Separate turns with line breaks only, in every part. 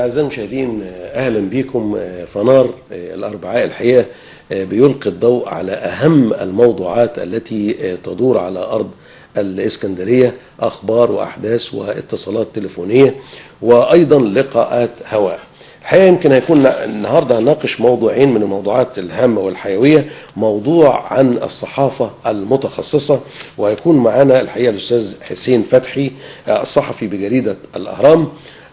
أعزائي المشاهدين، أهلا بكم. فنار الأربعاء الحقيقة بيلقي الضوء على أهم الموضوعات التي تدور على أرض الإسكندرية، أخبار وأحداث واتصالات تليفونية وأيضا لقاءات هواء. الحقيقة يمكن هيكون النهاردة هنناقش موضوعين من الموضوعات الهامة والحيوية. موضوع عن الصحافة المتخصصة، وهيكون معنا الحقيقة الأستاذ حسين فتحي الصحفي بجريدة الأهرام.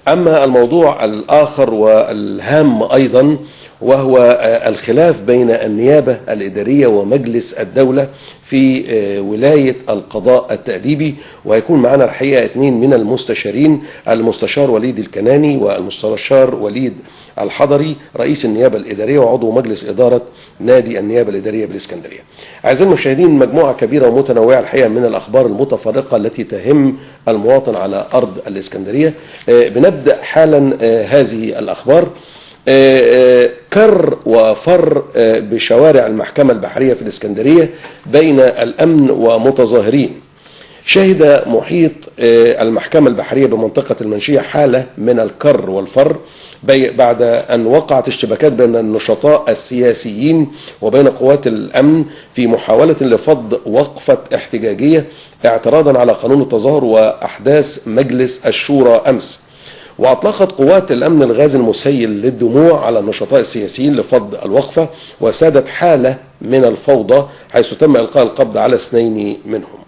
أما الموضوع الآخر والهام أيضا وهو الخلاف بين النيابة الإدارية ومجلس الدولة في ولاية القضاء التأديبي، وهيكون معنا الحقيقة اثنين من المستشارين، المستشار وليد الكناني والمستشار وليد الحضري، رئيس النيابة الإدارية وعضو مجلس إدارة نادي النيابة الإدارية بالإسكندرية. أعزائي المشاهدين، مجموعة كبيرة ومتنوعة الحقيقة من الأخبار المتفرقة التي تهم المواطن على أرض الإسكندرية. بنبدأ حالا هذه الأخبار. كر وفر بشوارع المحكمة البحرية في الإسكندرية بين الأمن ومتظاهرين. شهد محيط المحكمة البحرية بمنطقة المنشية حالة من الكر والفر بعد أن وقعت اشتباكات بين النشطاء السياسيين وبين قوات الأمن في محاولة لفض وقفة احتجاجية اعتراضا على قانون التظاهر وأحداث مجلس الشورى أمس. وأطلقت قوات الأمن الغاز المسيل للدموع على النشطاء السياسيين لفض الوقفة، وسادت حالة من الفوضى حيث تم إلقاء القبض على 2 منهم.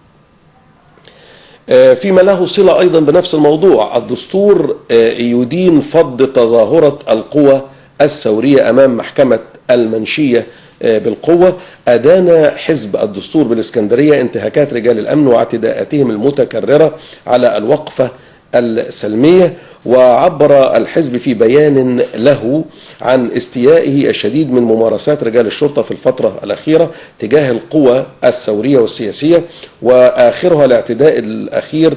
فيما له صلة أيضا بنفس الموضوع، الدستور يدين فض تظاهرة القوى الثورية أمام محكمة المنشية بالقوة. أدان حزب الدستور بالإسكندرية انتهاكات رجال الأمن واعتداءاتهم المتكررة على الوقفة السلمية. وعبر الحزب في بيان له عن استيائه الشديد من ممارسات رجال الشرطة في الفترة الأخيرة تجاه القوى الثورية والسياسية، وآخرها الاعتداء الأخير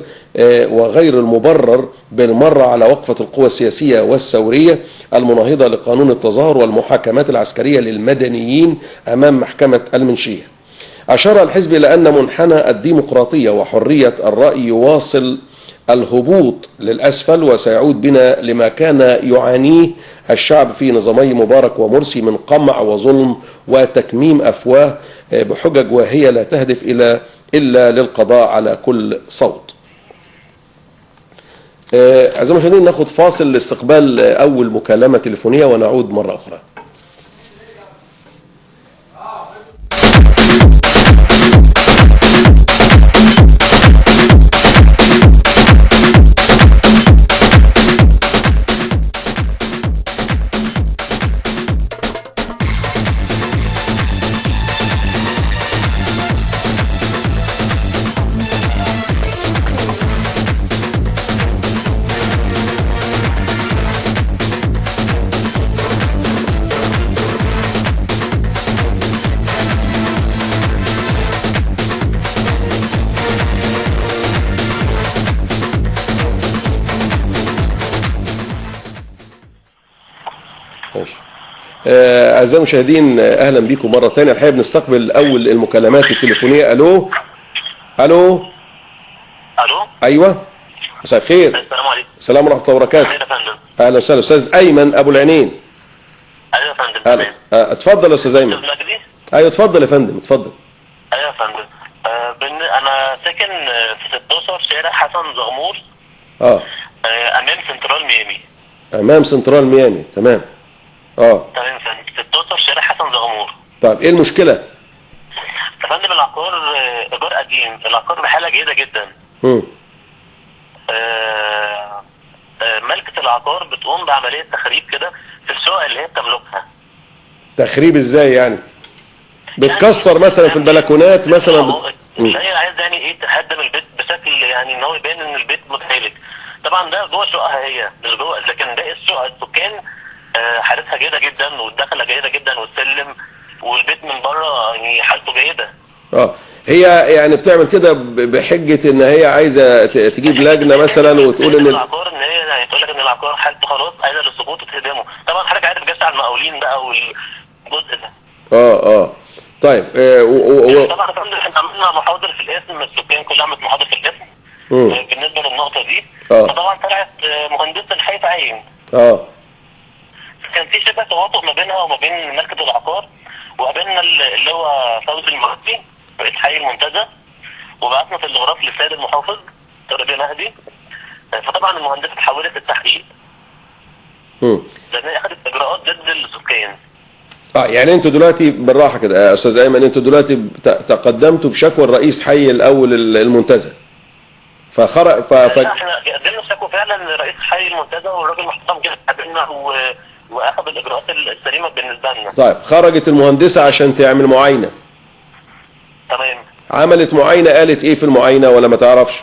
وغير المبرر بالمرة على وقفة القوى السياسية والثورية المناهضة لقانون التظاهر والمحاكمات العسكرية للمدنيين أمام محكمة المنشية. أشار الحزب إلى أن منحنى الديمقراطية وحرية الرأي يواصل الهبوط للأسفل، وسيعود بنا لما كان يعانيه الشعب في نظامي مبارك ومرسي من قمع وظلم وتكميم أفواه بحجج وهي لا تهدف إلا للقضاء على كل صوت. أعزائي المشاهدين، ناخد فاصل لاستقبال أول مكالمة تليفونية ونعود مرة أخرى. أعزائي المشاهدين، أهلا بكم مرة تانية. الحقيقة بنستقبل أول المكالمات التليفونية. ألو. أيوه، مساء الخير.
السلام عليكم.
السلام ورحمة الله وبركاته.
أهلا يا فندم.
أهلا وسهلا. أستاذ أيمن أبو العينين.
أيوه يا فندم. تمام.
اتفضل يا أستاذ أيمن. أيوه اتفضل يا فندم، اتفضل.
أيوه يا فندم. أنا ساكن في 16 شارع حسن زغمور. أمام سنترال ميامي.
أمام سنترال ميامي، تمام.
تمام يا فندم. 16 شارع حسن زغمور.
طيب إيه المشكلة؟
يا فندم العقار إيجار قديم، العقار بحالة جيدة جدا. ملكة العقار بتقوم بعملية تخريب كده في الشقق اللي هي بتملكها.
تخريب ازاي يعني؟ بتكسر مثلا في البلكونات مثلا؟
هي عايز يعني ايه تهدم البيت بشكل يعني ان هو يبان ان البيت متهالك. طبعا ده جوه شقها هي مش جوه، لكن باقي الشقق السكان حالتها جيدة جدا والدخلة جيدة جدا والسلم والبيت من بره يعني حالته جيدة.
هي يعني بتعمل كده بحجة ان هي عايزة تجيب لجنة مثلا وتقول ان
العقار ان هي يعني تقول لك ان العقار حالته خلاص عايزة للسقوط وتهدمه. طبعا حضرتك عارف جاش على المقاولين بقى والجزء ده.
طيب.
طبعا يا فندم احنا عملنا محاضر في الاسم، السكان كلها عملت محاضر في الاسم بالنسبة للنقطة دي. فطبعا طلعت مهندسة الحي تعين. كان في شبه تواطؤ ما بينها وما بين مركز العقار، وقابلنا اللي هو فوزي المهدي رئيس حي المنتزه، وبعثنا في الاغراف للسيد المحافظ ربيع مهدي. فطبعا المهندسه اتحولت للتحقيق لان هي اخذت اجراءات ضد السكان.
يعني انتوا دلوقتي بالراحه كده يا استاذ ايمن، انتوا دلوقتي تقدمتوا بشكوى الرئيس حي الاول المنتزه فخرج
احنا قدمنا شكوى فعلا لرئيس حي المنتزه، والراجل محترم جدا قابلنا واخذ الاجراءات السليمه بالنسبه لنا.
طيب خرجت المهندسه عشان تعمل معاينه.
تمام.
عملت معاينه، قالت ايه في المعاينه ولا ما تعرفش؟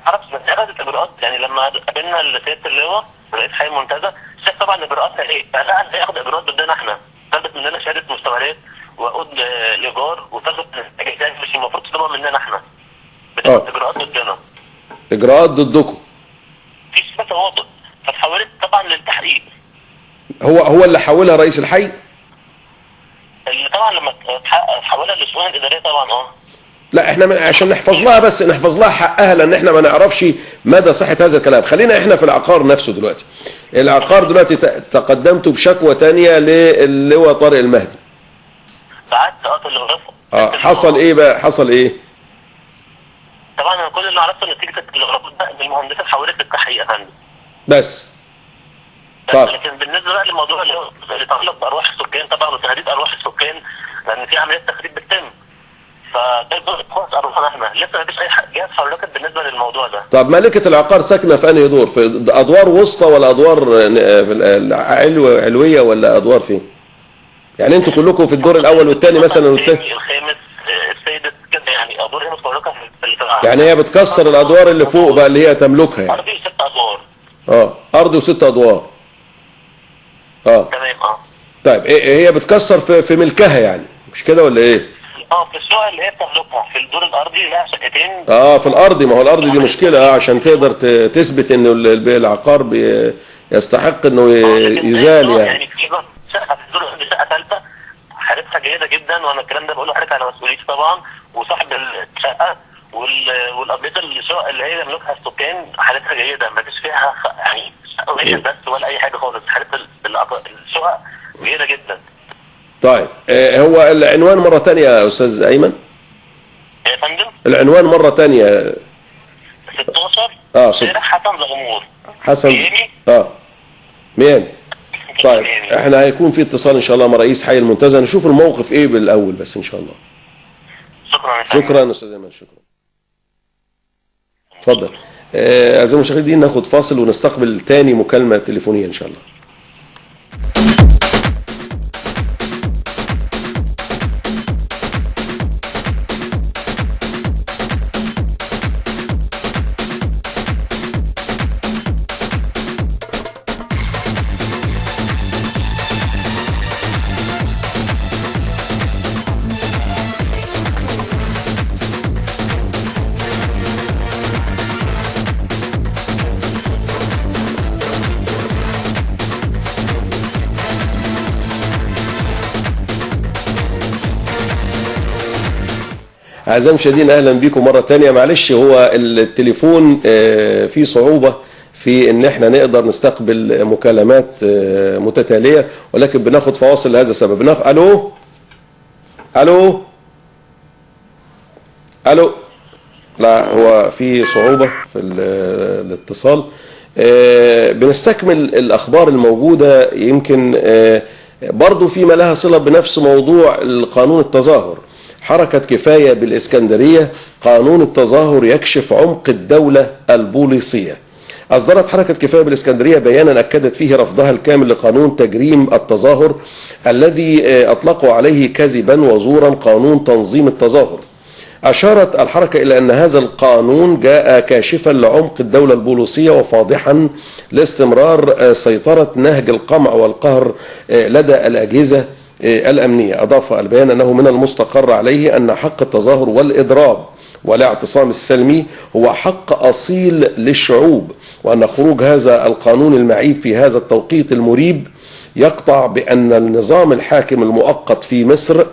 عرفت، بس اخذت اجراءات. يعني لما قابلنا سياده اللواء رئيس حي المنتزه شاف طبعا اجراءاتها ايه، فلا انت هياخد اجراءات ضدنا احنا، طلبت مننا شهاده مستويات وعقود الايجار، وطلبت مش المفروض تطلبها مننا احنا، بتاخد اجراءات ضدنا.
اجراءات ضدكم؟
في شبه تواطؤ، فتحولت طبعا للتحقيق.
هو اللي حولها رئيس الحي؟
اللي طبعا لما تحولها للشؤون الاداريه طبعا.
لا احنا عشان نحفظ لها، بس نحفظ لها حقها، لان احنا ما نعرفش مدى صحه هذا الكلام. خلينا احنا في العقار نفسه دلوقتي. العقار دلوقتي تقدمتوا بشكوى ثانيه للواء طارق المهدي.
بعت في الاغراف.
حصل ايه بقى؟ حصل ايه؟
طبعا انا كل اللي عرفته نتيجه الاغراف ده ان المهندسه اتحولت للتحقيق يا فندم.
بس
لكن بالنسبه بقى للموضوع اللي يتعلق بارواح السكان طبعا وتهديد ارواح السكان، لان في عمليات تخريب بتتم، فده خلاص ارواحنا احنا لسه ما فيش اي جهه اتحركت بالنسبه للموضوع ده.
طب مالكه العقار ساكنه في انهي دور؟ في ادوار وسطى ولا ادوار علويه ولا ادوار فين؟ يعني انتوا كلكم في الدور الاول والثاني مثلا والثاني
الخامس السادس كده، يعني ادوار هي متفرقه في
يعني هي بتكسر الادوار اللي فوق بقى اللي هي تملكها يعني.
ارضي 6 ادوار.
ارضي و6 ادوار.
تمام.
طيب هي بتكسر في ملكها يعني، مش كده ولا ايه؟
في الشقه اللي هي بتملكها في الدور الارضي لها شقتين.
في الارضي. ما هو الارضي دي مشكله عشان تقدر تثبت ان العقار يستحق انه يزال
يعني في شقه في الدور الارضي، شقه ثالثه حالتها جيده جدا، وانا الكلام ده بقوله لحضرتك على مسؤوليتي طبعا، وصاحب الشقه والابيض الشقه اللي هي يملكها السكان حالتها جيده، ما فيش فيها يعني شقه واحد بس ولا اي حاجه خالص، حاله الشقه جيده جدا.
طيب هو العنوان مرة تانية يا أستاذ أيمن؟
يا فندم؟
العنوان مرة تانية.
16 شارع حسن زغمور.
حسن ميامي. طيب احنا هيكون في اتصال إن شاء الله مع رئيس حي المنتزه، نشوف الموقف إيه بالأول بس إن شاء الله. شكرا أستاذ أيمن، شكرا. اتفضل. أعزائي المشاهدين ناخد فاصل ونستقبل تاني مكالمة تليفونية إن شاء الله. أعزائي المشاهدين أهلا بكم مرة تانية. معلش هو التليفون فيه صعوبة في إن احنا نقدر نستقبل مكالمات متتالية، ولكن بناخد فواصل لهذا السبب. ألو ألو ألو. لا هو في صعوبة في الاتصال. بنستكمل الأخبار الموجودة، يمكن برضو فيما لها صلة بنفس موضوع قانون التظاهر. حركة كفاية بالإسكندرية، قانون التظاهر يكشف عمق الدولة البوليسية. أصدرت حركة كفاية بالإسكندرية بيانا أكدت فيه رفضها الكامل لقانون تجريم التظاهر الذي أطلقوا عليه كذبا وزورا قانون تنظيم التظاهر. أشارت الحركة إلى أن هذا القانون جاء كاشفا لعمق الدولة البوليسية وفاضحا لاستمرار سيطرة نهج القمع والقهر لدى الأجهزة الأمنية. أضاف البيان أنه من المستقر عليه أن حق التظاهر والإضراب والاعتصام السلمي هو حق أصيل للشعوب، وأن خروج هذا القانون المعيب في هذا التوقيت المريب يقطع بأن النظام الحاكم المؤقت في مصر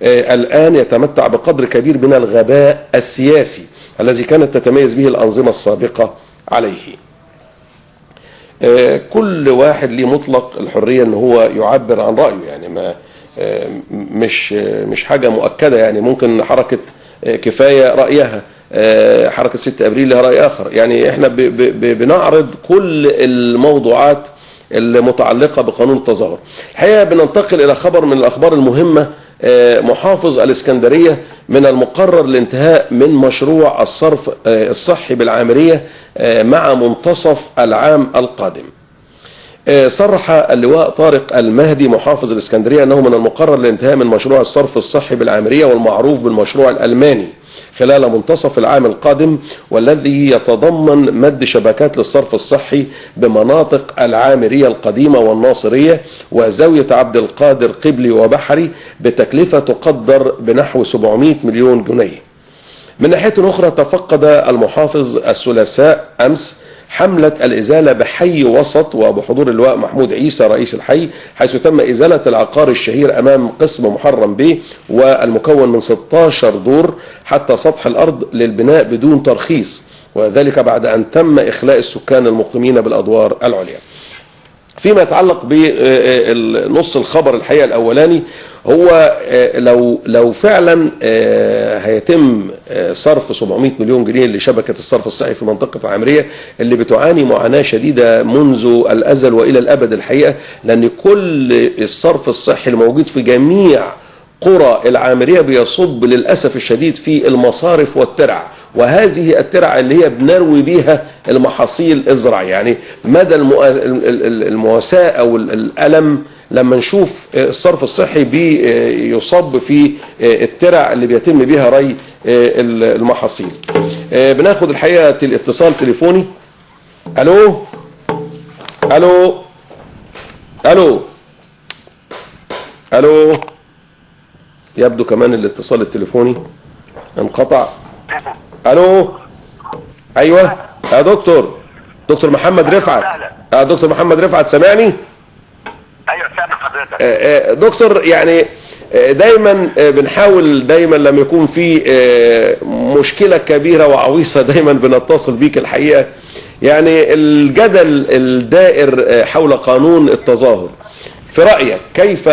الآن يتمتع بقدر كبير من الغباء السياسي الذي كانت تتميز به الأنظمة السابقة عليه. كل واحد ليه مطلق الحرية ان هو يعبر عن رأيه، يعني ما مش حاجة مؤكدة، يعني ممكن حركة كفاية رأيها، حركة 6 أبريل لها رأي آخر. يعني احنا بنعرض كل الموضوعات المتعلقة بقانون التظاهر. الحقيقة بننتقل إلى خبر من الأخبار المهمة. محافظ الإسكندرية من المقرر الانتهاء من مشروع الصرف الصحي بالعامرية مع منتصف العام القادم. صرح اللواء طارق المهدي محافظ الإسكندرية أنه من المقرر الانتهاء من مشروع الصرف الصحي بالعامرية والمعروف بالمشروع الألماني خلال منتصف العام القادم، والذي يتضمن مد شبكات للصرف الصحي بمناطق العامرية القديمة والناصرية وزاوية عبد القادر قبلي وبحري بتكلفة تقدر بنحو 700 مليون جنيه. من ناحية أخرى، تفقد المحافظ الثلاثاء أمس حملة الإزالة بحي وسط وبحضور اللواء محمود عيسى رئيس الحي، حيث تم إزالة العقار الشهير أمام قسم محرم به والمكون من 16 دور حتى سطح الأرض للبناء بدون ترخيص، وذلك بعد أن تم إخلاء السكان المقيمين بالأدوار العليا. فيما يتعلق بنص الخبر الحقيقة الأولاني، هو لو فعلا هيتم صرف 700 مليون جنيه لشبكة الصرف الصحي في منطقة العامرية اللي بتعاني معاناة شديدة منذ الأزل وإلى الأبد الحقيقة، لأن كل الصرف الصحي الموجود في جميع قرى العامرية بيصب للأسف الشديد في المصارف والترع، وهذه الترع اللي هي بنروي بيها المحاصيل الزراعية. يعني مدى المواساة أو الألم لما نشوف الصرف الصحي بيصب في الترع اللي بيتم بيها ري المحاصيل. بناخد الحقيقة اتصال تليفوني. ألو ألو ألو ألو، يبدو كمان الاتصال التليفوني انقطع. ألو، أيوة يا دكتور محمد رفعت. دكتور محمد رفعت، سامعني؟
ايوه سامع حضرتك.
دكتور، يعني دايما بنحاول دايما لما يكون في مشكلة كبيرة وعويصة دايما بنتصل بيك الحقيقة. يعني الجدل الدائر حول قانون التظاهر، في رأيك كيف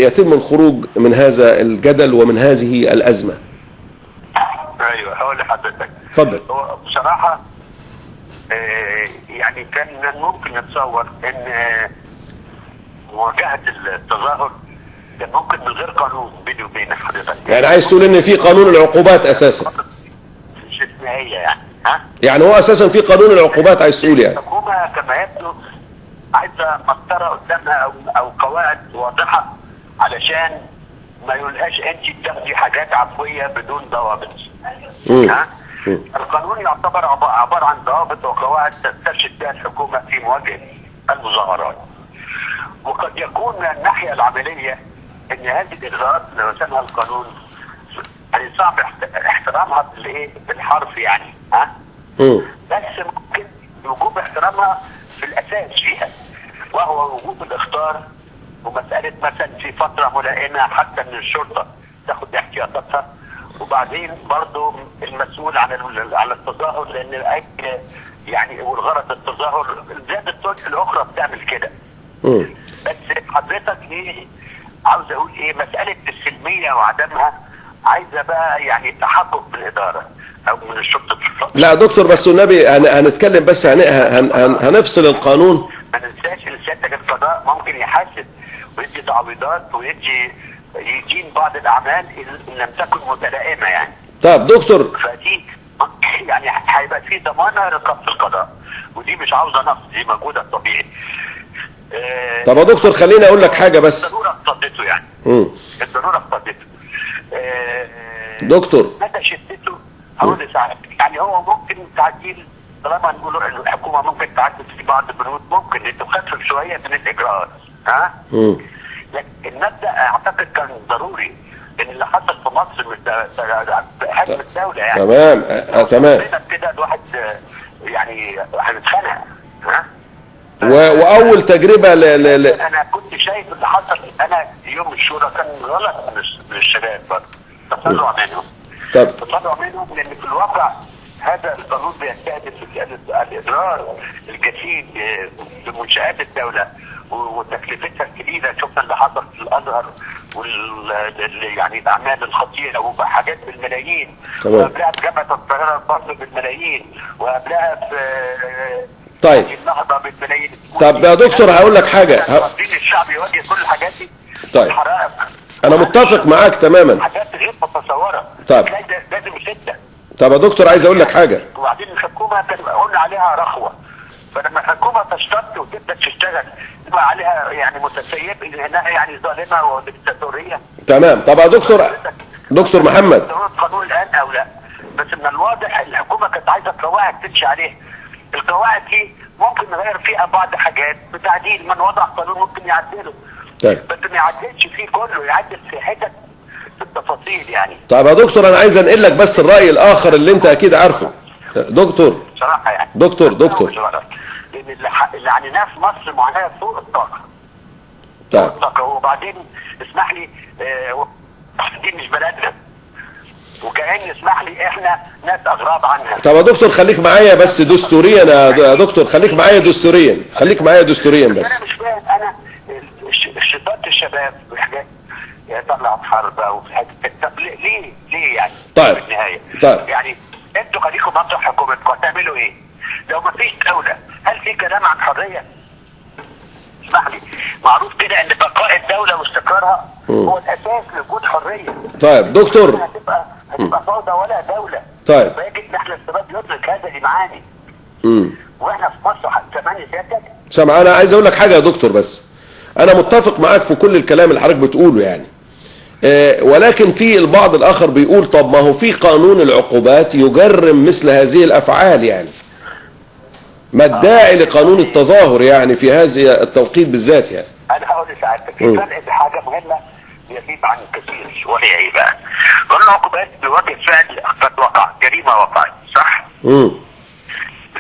يتم الخروج من هذا الجدل ومن هذه الأزمة؟
ايوه هقول لحضرتك.
اتفضل.
هو بصراحة يعني كان ممكن نتصور ان مواجهة التظاهر كان ممكن من غير قانون بيني وبين حضرتك.
يعني عايز تقول ان في قانون العقوبات اساسا؟
مش استثنائية يعني، ها؟
يعني هو اساسا في قانون العقوبات عايز تقول يعني؟
الحكومة كما يبدو عايزة مسطرة قدامها او قواعد واضحة علشان ما يقولهاش انت بتاخدي حاجات عفوية بدون ضوابط. ها؟ القانون يعتبر عبارة عن ضوابط وقواعد ترشد بها الحكومة في مواجهة المظاهرات. وقد يكون من الناحية العملية ان هذه الاجراءات اللي رسمها القانون يعني صعب احترامها بالحرف يعني، ها؟ بس ممكن وجوب احترامها في الاساس فيها، وهو وجوب الاخطار، ومسألة مثلا في فترة ملائمة حتى ان الشرطة تاخد احتياطاتها، وبعدين برضو المسؤول عن التظاهر، لان يعني والغرض التظاهر زاد الطرق الاخرى بتعمل كده. بس حضرتك عاوز اقول مسألة السلمية وعدمها عايزة بقى يعني تحقق بالإدارة او من الشرطة.
لا دكتور، بس النبي هنتكلم، بس هنفصل القانون.
ما ننساش ان سيادتك القضاء ممكن يحاسب ويدي تعويضات ويدي يدين بعض الاعمال ان لم تكن متلائمة يعني.
طب دكتور،
فدي يعني هيبقى في ضمانة رقابة القضاء، ودي مش عاوزة نقص، دي موجودة طبيعي.
طب يا دكتور خليني اقول لك حاجه بس.
الضروره اقتضته يعني. الضروره اقتضته.
دكتور،
مدى شدته حوالي ساعات، يعني هو ممكن تعديل، طالما نقول ان الحكومه ممكن تعدل في بعض البنود، ممكن تخفف شويه من الاجراءات، ها؟ لكن المبدا اعتقد كان ضروري ان اللي حصل في مصر بحجم الدوله يعني.
تمام تمام.
كده الواحد يعني هنتخانق، ها؟
واول تجربه
انا كنت شايف اللي حصل، انا يوم الشورى كان غلط من الشباب برضه، تطلع منهم.
طب
تطلع منهم لان في الواقع
هذا القانون بيستهدف الاضرار الجسيم بمنشآت الدوله وتكلفتها الكبيره. شفنا اللي حصل في الازهر يعني الاعمال الخطيره وحاجات بالملايين، وقبلها في جامعه القاهره برضه بالملايين، وقبلها في
طيب
النهضه بالملايين.
طب يا دكتور هقول لك حاجه.
الشعب يواجه كل الحاجات دي.
طيب انا متفق معاك تماما.
حاجات غير متصوره.
طيب
لازم شده.
طب يا دكتور عايز اقول لك حاجه.
وبعدين الحكومه كان قلنا عليها رخوه، فلما الحكومه تشتط وتبدا تشتغل يبقى عليها يعني متسيب انها يعني ظالمه وديكتاتوريه.
تمام. طب يا دكتور محمد،
القانون الان او لا، بس من الواضح الحكومه كانت عايزه قواعد تمشي عليها. القواعد دي ممكن نغير فيها بعض حاجات بتعديل، من وضع قانون ممكن يعدله.
طيب
بس ما يعدلش فيه كله، يعدل في حتت في التفاصيل يعني.
طب يا دكتور انا عايز انقل لك بس الراي الاخر اللي انت اكيد عارفه. دكتور
بصراحه يعني
دكتور
لان اللي عانيناه في مصر معاناه فوق الطاقه.
طيب
الطاقه. وبعدين اسمح لي دي مش بلدنا، وكأن اسمح لي احنا ناس اغراب عنها.
طب يا دكتور خليك معايا بس دستوريا يا دكتور، خليك معايا دستوريا بس.
انا مش فاهم انا شطات الشباب وحاجات طلعت حرب او في حاجه. طب ليه يعني؟
طيب
في النهايه
طيب
يعني انتوا خليكم مطرح حكومتكم هتعملوا ايه؟ لو ما فيش دوله هل في كلام عن حريه؟ اسمح لي، معروف كده ان بقاء الدوله واستقرارها هو الاساس لوجود حريه.
طيب دكتور
هتبقى فوضى ولا دوله.
طيب
فيجب نحن الشباب يدرك هذا المعاني. واحنا في مصر ثمانية سيادتك.
سامع. انا عايز اقول لك حاجه يا دكتور، بس انا متفق معاك في كل الكلام اللي حضرتك بتقوله يعني، ولكن في البعض الاخر بيقول طب ما هو في قانون العقوبات يجرم مثل هذه الافعال، يعني ما الداعي لقانون التظاهر يعني في هذا التوقيت بالذات يعني.
انا هقول لسعادتك في فرق بحاجه مهمه يزيد عن الكثير. وهي ايه بقى؟ قانون العقوبات بيواجه فعل قد وقع، جريمه وقعت، صح؟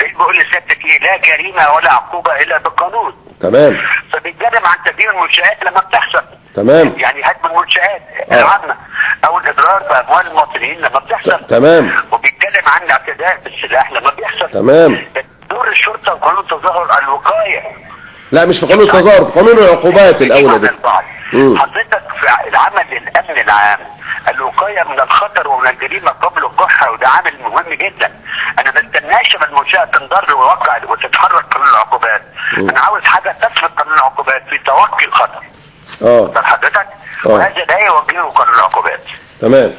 ليه بقول لسيادتك ايه؟ لا جريمه ولا عقوبه الا بالقانون.
تمام.
فبيتكلم عن تدمير المنشآت لما بتحصل.
تمام.
يعني هدم المنشآت العامه او الاضرار باموال المواطنين لما بتحصل.
تمام.
وبيتكلم عن الاعتداء بالسلاح لما بيحصل.
تمام.
دور الشرطه وقانون التظاهر الوقايه.
لا مش في قانون التظاهر، في قانون العقوبات الاول ده.
حضرتك في العمل للامن العام، الوقايه من الخطر ومن الجريمه قبل وقوعها، وده عامل مهم جدا. انا ما بستناش من المنشاه تنضر ووقع وتتحرك قانون العقوبات. انا عاوز حاجه تسبق قانون العقوبات في توقي الخطر. حضرتك وهذا لا يوجهه قانون العقوبات.
تمام.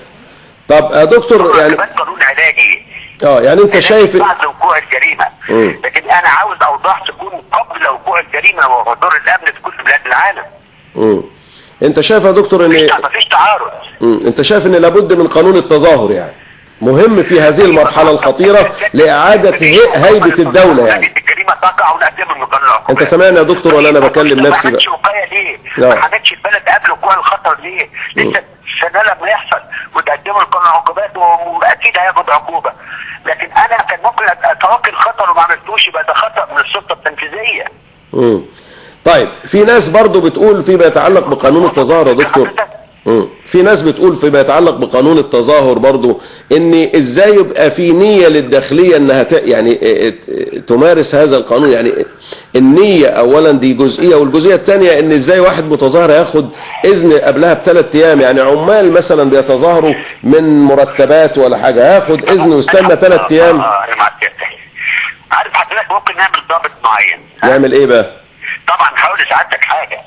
طب يا دكتور يعني
قانون علاجي.
يعني انت شايف
بعد وقوع الجريمه. لكن انا عاوز اوضاح تكون قبل وقوع الجريمه وهو دور الامن في كل بلاد العالم.
انت شايف يا دكتور ان
مفيش تعارض.
انت شايف ان لابد من قانون التظاهر يعني مهم في هذه المرحله الخطيره لاعاده هيبه الدوله يعني.
الجريمه تقع ونقدمها من قانون العقوبات.
انت سامعني يا دكتور ولا انا بكلم نفسي بقى؟
ما عملتش وقايه ليه؟ ما عملتش البلد قبل وقوع الخطر ليه؟ لسه السنه لما يحصل وتقدموا لقانون العقوبات واكيد هياخد عقوبه. لكن انا كان ممكن اتوقع الخطر وما عملتوش، يبقى ده خطا من السلطه التنفيذيه.
طيب في ناس برضو بتقول فيما يتعلق بقانون التظاهر يا دكتور، في ناس بتقول فيما يتعلق بقانون التظاهر برضو ان ازاي يبقى في نية للداخلية انها يعني تمارس هذا القانون. يعني النية اولا دي جزئية، والجزئية الثانية ان ازاي واحد متظاهر ياخد اذن قبلها ب3 ايام. يعني عمال مثلا بيتظاهروا من مرتبات ولا حاجة ياخد اذن ويستنى 3 ايام.
عارف حضرتك ممكن نعمل ضابط معين.
نعمل ايه بقى؟
طبعا هقول لسعادتك حاجه،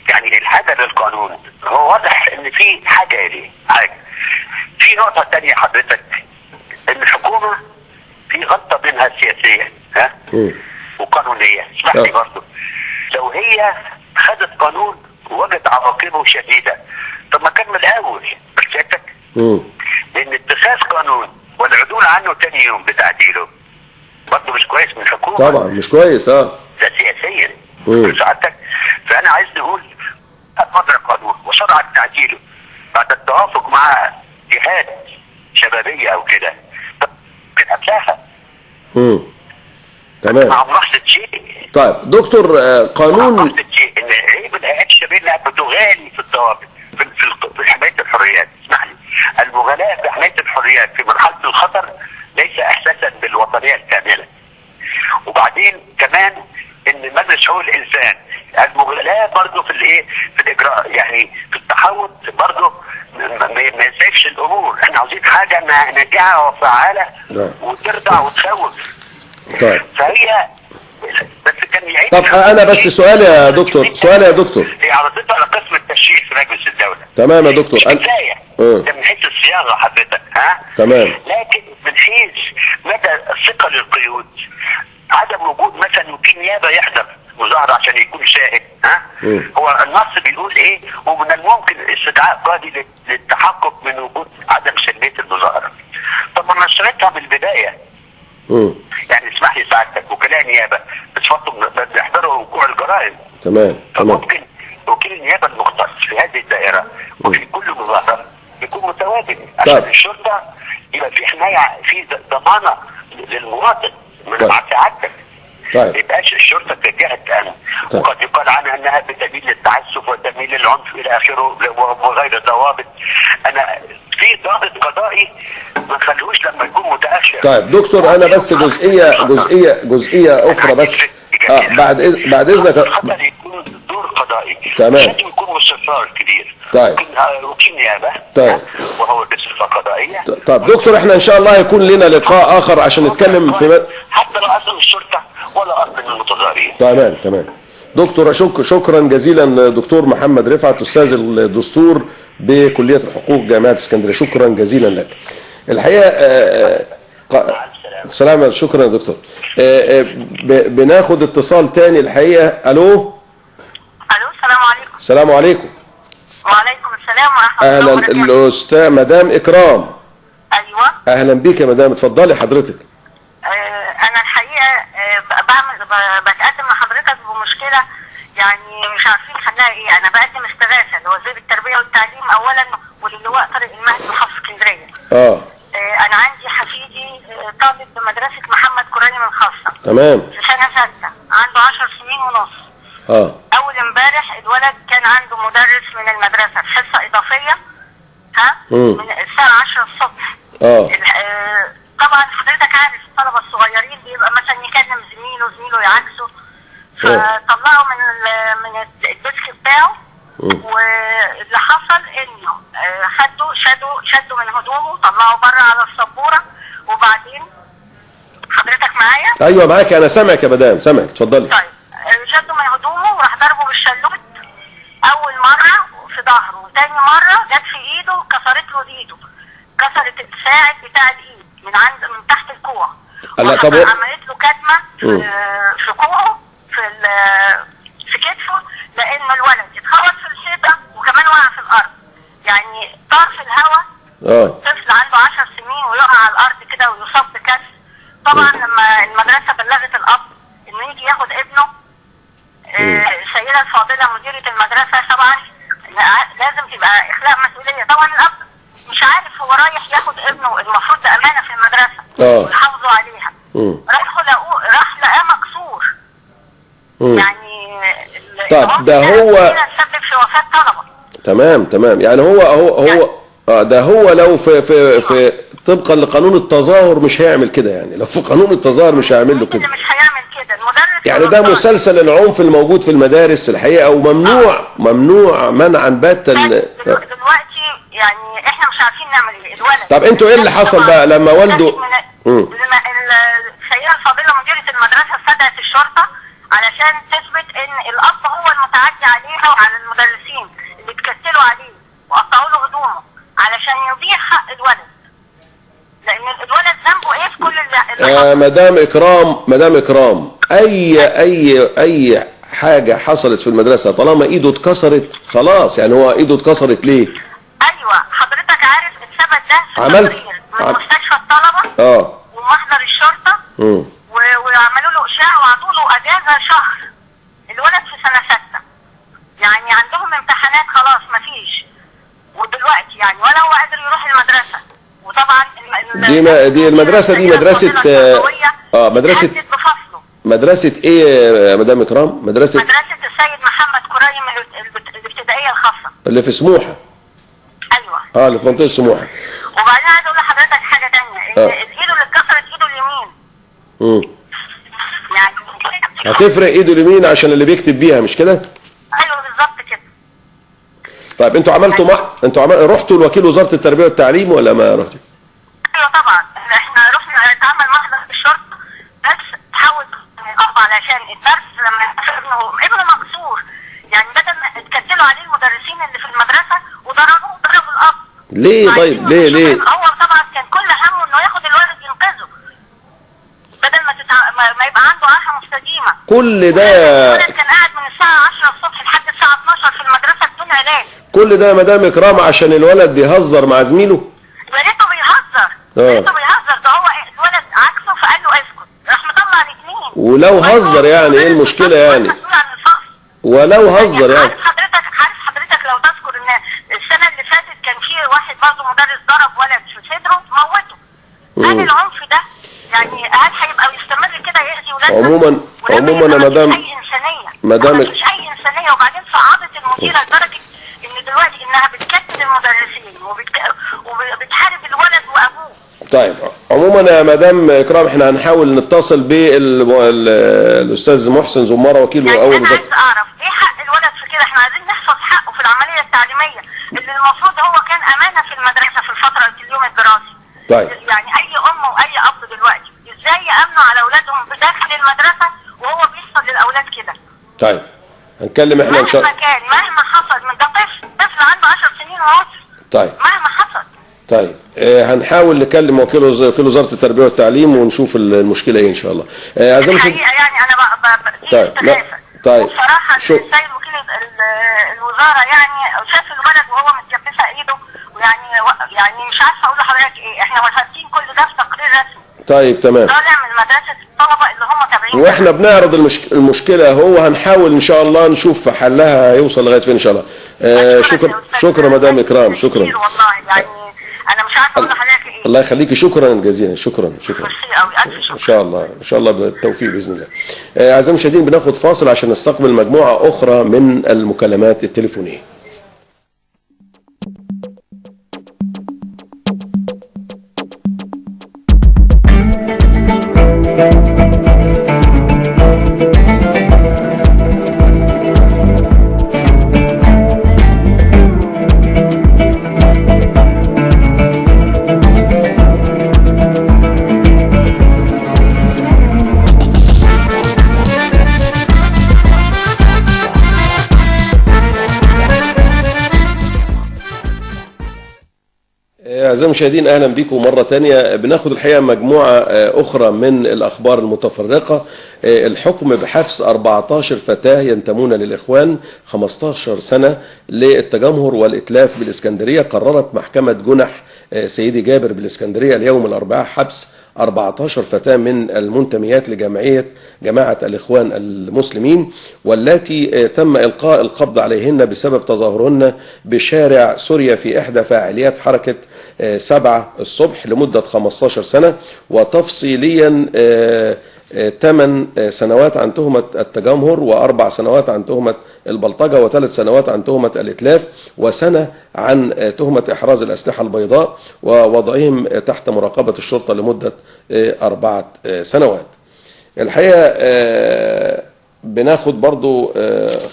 يعني الحاجه للقانون هو واضح ان في حاجه اليه حاجه. في نقطه ثانيه حضرتك، ان الحكومه في غلطه بينها سياسيه وقانونيه. اسمح لي برضه، لو هي خدت قانون ووجدت عواقبه شديده، طب ما كان من الاول سيادتك. لان اتخاذ قانون والعدول عنه ثاني يوم بتعديله برضه مش كويس من الحكومه.
طبعا مش كويس.
ده سياسيا سعادتك. فانا عايز نقول وضع قانون وسرعه تعديله بعد التوافق مع جهات شبابيه او كده ممكن قبلها.
تمام.
مع ملاحظه شيء.
طيب دكتور قانون
مع ملاحظه شيء ان عيب الهيئات الشبابيه انها بتغالي في الضوابط في حمايه الحريات. اسمح لي، المغالاه في حمايه الحريات في مرحله الخطر ليس احساسا الوطنيه الكامله. وبعدين كمان ان مجلس حقوق الانسان المغلاة برضه في الايه، في الاجراء، يعني في التحول برضه ما يسعفش الامور. احنا عاوزين حاجه ناجعه وفعاله وترضع وتخوف.
طيب
فهي بس كان يعيد.
طب انا بس سؤال يا دكتور،
هي عرضتها على قسم التشريع في مجلس الدوله.
تمام يا دكتور.
مش كفايه ده من حيث الصياغه حضرتك،
تمام.
لكن من حيث مدى ثقل القيود، عدم وجود مثلا وكيل نيابه يحضر مظاهره عشان يكون شاهد، هو النص بيقول ايه؟ ومن الممكن استدعاء قاضي للتحقق من وجود عدم سلميه المظاهره. طب ما نشرتها من البدايه. يعني اسمح لي سعادتك، وكلاء نيابه بصفتهم بيحضروا وقوع الجرائم.
تمام.
فممكن وكيل النيابه المختص في هذه الدائره وفي كل مظاهره يكون متواجد عشان الشرطه يبقى في حمايه، في ضمانه للمواطن من مع سعادتك. ما يبقاش الشرطه كجهه امن، وقد يقال عنها انها بتميل للتعسف وتميل للعنف الى اخره وغير ضوابط. انا في ضابط قضائي ما نخليهوش لما يكون متاخر.
طيب دكتور، انا بس جزئيه اخرى بس. بعد اذنك.
خطر يكون دور قضائي.
تمام.
لازم يكون مستشار كبير.
طيب.
وكيل نيابه.
طيب.
وهو بصفه قضائيه.
طب دكتور، احنا ان شاء الله هيكون لنا لقاء اخر عشان نتكلم في
حتى لا اصل الشرطه ولا اصل المتظاهرين.
تمام. دكتور شكرا جزيلا دكتور محمد رفعت، استاذ الدستور بكليه الحقوق جامعه اسكندريه، شكرا جزيلا لك. الحقيقه سلام. شكرا يا دكتور. بناخد اتصال تاني الحقيقه. الو.
السلام عليكم.
السلام عليكم.
وعليكم السلام ورحمه الله وبركاته.
اهلا الاستاذ مدام اكرام.
ايوه
اهلا بيك يا مدام، اتفضلي حضرتك.
انا الحقيقه بتقدم لحضرتك بمشكله، يعني مش عارفين حلها ايه. انا بقدم استغاثه لوزير التربيه والتعليم اولا وللواء طارق المهدي محافظ اسكندريه. انا عندي حفيدي طالب بمدرسه محمد كريم الخاصه.
تمام.
في سنه 6 عنده 10 سنين ونص. اول امبارح الولد كان عنده مدرس من المدرسه في حصه اضافيه من الساعه 10 الصبح. طبعا حضرتك عارف الطلبه الصغيرين بيبقى مثلا يكلم زميله يعكسه، فطلعوا من الديسك بتاعه. واللي حصل انه شدوا من هدومه، طلعوا بره على السبوره. وبعدين حضرتك معايا؟
ايوه معاك، انا سامعك يا مدام، سامعك، اتفضلي.
طيب شدوا من هدومه وراح ضربه بالشلوت. اول مره في ظهره، وتاني مره جت في ايده، كسرت له ايده، كسرت الساعد بتاع الايد من تحت الكوع. عملت له كدمه في كوعه، في كتفه، لان الولد اتخبط في الحيطه وكمان وقع في الارض. يعني طار في الهواء. طفل عنده 10 سنين ويقع على الارض كده ويصاب بكسر. طبعا لما المدرسه بلغت الاب انه يجي ياخد ابنه، السيده الفاضله مديره المدرسه طبعا لازم تبقى اخلاء مسؤوليه. طبعا الاب مش عارف هو رايح ياخد ابنه، المفروض ده امانه في المدرسه ويحافظوا عليها. راح لقاه مكسور. يعني
طب ده هو
سبب في وفاه طلبه.
تمام. يعني هو ده هو لو في طبقا لقانون التظاهر مش هيعمل كده. يعني لو في قانون التظاهر مش هيعمل له كده.
مش هيعمل كده المدرس.
يعني ده مسلسل العنف الموجود في المدارس الحقيقه، وممنوع منعا باتا.
دلوقتي يعني احنا مش عارفين نعمل ايه. الولد
طب انتوا ايه اللي حصل بقى لما والده؟
السيده الفاضله مديره المدرسه استدعت الشرطه علشان تثبت ان الاب هو المتعدي عليها وعلى المدرسين اللي اتكتلوا عليه وقطعوا له هدومه علشان يضيع حق الولد، لان الولد ذنبه ايه في كل اللي
مدام اكرام اي حاجه حصلت في المدرسه طالما ايده اتكسرت خلاص. يعني هو ايده اتكسرت ليه؟
ايوه حضرتك عارف السبب ده في
عملت
من مستشفى الطلبه ومحضر الشرطه وعملوا له اشاعه وعطوا له اجازه شهر. الولد في سنه 6 يعني عندهم امتحانات خلاص مفيش، ودلوقتي يعني ولا هو قادر يروح المدرسه. وطبعا
دي المدرسه دي مدرسه ايه يا مدام اكرام؟ مدرسه
السيد محمد كريم الابتدائيه الخاصه
اللي في سموحه.
ايوه
اللي في منطقه سموحه.
وبعدين عايز اقول لحضرتك حاجه ثانيه، ان الايد اللي اتكسرت ايده اليمين يعني
هتفرق ايده اليمين عشان اللي بيكتب بيها، مش كده؟
ايوه بالظبط كده.
طيب انتوا رحتوا لوكيل وزاره التربيه والتعليم ولا ما رحتوا؟
ايوه طبعا، احنا رحنا اتعمل محضر في الشرطه بس تحاول يقف علشان الدرس لما ابنه مكسور، يعني بدل ما اتكتلوا عليه المدرسين اللي في المدرسه ضربوا الاب.
ليه طيب؟ ليه؟
هو طبعا كان كل همه انه ياخد الولد ينقذه بدل ما يبقى عنده عاهه مستديمه.
كل ده
الولد كان قاعد من الساعه 10 الصبح لحد الساعه 12 في المدرسه بدون علاج.
كل ده يا مدام اكرام عشان الولد بيهزر مع زميله؟
يا ريته بيهزر. ده هو الولد عكسه فقال له اسكت، راح مطلع الاثنين.
ولو هزر يعني ايه المشكله يعني؟ ولو هزر يعني.
عارف حضرتك لو تذكر ان السنه اللي فاتت كان في واحد برضه مدرس ضرب ولد في صدره موته. هل العنف ده يعني هل هيبقى يستمر كده يأذي ولادنا؟
عموما يا مدام،
مفيش اي انسانيه. وبعدين صعدت المديره لدرجه ان دلوقتي انها بتكتل المدرسين وبتحارب الولد وابوه.
طيب عموما يا مدام اكرام احنا هنحاول نتصل بالاستاذ محسن زماره وكيل
يعني
اول
انا عايز اعرف ايه حق الولد في كده. احنا عايزين نحفظ حقه في العمليه التعليميه اللي المفروض هو كان امانه في المدرسه في الفتره اليوم الدراسي.
طيب
يعني اي ام واي اب دلوقتي ازاي يامنوا على اولادهم بداخل المدرسه وهو بيحصل للاولاد كده؟
طيب هنتكلم احنا ان شاء الله.
مهما حصل من ده طفل عنده 10 سنين ونص.
طيب
مهما حصل.
طيب هنحاول نكلم وكيل وزاره التربيه والتعليم ونشوف المشكله ايه ان شاء الله.
الحقيقه يعني انا
طيب لا طيب
بصراحه السيد وكيل الوزاره يعني شاف الولد وهو متجبسه ايده، ويعني مش عارفه اقول لحضرتك ايه، احنا واخدين كل ده في تقرير رسمي.
طيب تمام.
طالع من مدرسه الطلبه اللي هم تابعين.
واحنا بنعرض المشكله هو هنحاول ان شاء الله نشوف حلها هيوصل لغايه فين ان شاء الله. شكرا مدام اكرام، شكرا.
والله يعني انا مش عارفه اقول لحضرتك ايه.
الله يخليكي، شكرا جزيلا، شكرا.
ميرسي قوي، الف شكر.
ان شاء الله بالتوفيق باذن الله. اعزائي المشاهدين بناخد فاصل عشان نستقبل مجموعه اخرى من المكالمات التليفونيه. أعزائي المشاهدين أهلا بكم مرة تانية. بناخد الحقيقة مجموعة أخرى من الأخبار المتفرقة. الحكم بحبس 14 فتاة ينتمون للإخوان 15 سنة للتجمهر والإتلاف بالإسكندرية. قررت محكمة جنح سيدي جابر بالإسكندرية اليوم الأربعاء حبس 14 فتاة من المنتميات جماعة الإخوان المسلمين، والتي تم إلقاء القبض عليهن بسبب تظاهرهن بشارع سوريا في إحدى فعاليات حركة 7 الصبح لمدة 15 سنة، وتفصيليا 8 سنوات عن تهمة التجمهر، و4 سنوات عن تهمة البلطجة، و3 سنوات عن تهمة الإتلاف، وسنة عن تهمة إحراز الأسلحة البيضاء ووضعهم تحت مراقبة الشرطة لمدة 4 سنوات. الحقيقة بناخد برضو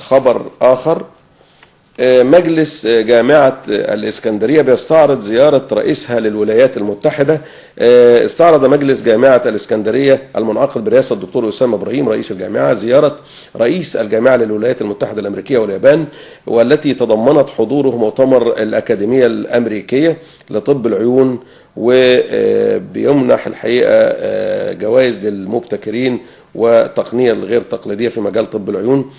خبر آخر. مجلس جامعة الإسكندرية بيستعرض زيارة رئيسها للولايات المتحدة. استعرض مجلس جامعة الإسكندرية المنعقد برئاسة الدكتور أسامة إبراهيم رئيس الجامعة زيارة رئيس الجامعة للولايات المتحدة الأمريكية واليابان، والتي تضمنت حضوره مؤتمر الأكاديمية الأمريكية لطب العيون، وبيمنح الحقيقة جوائز للمبتكرين وتقنية الغير تقليدية في مجال طب العيون.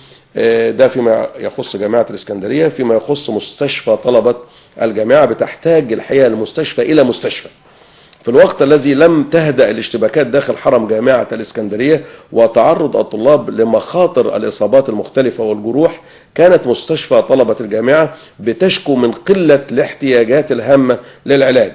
ده فيما يخص جامعة الإسكندرية. فيما يخص مستشفى طلبة الجامعة، بتحتاج الحقيقة المستشفى إلى مستشفى في الوقت الذي لم تهدأ الاشتباكات داخل حرم جامعة الإسكندرية وتعرض الطلاب لمخاطر الإصابات المختلفة والجروح. كانت مستشفى طلبة الجامعة بتشكو من قلة الاحتياجات الهامة للعلاج،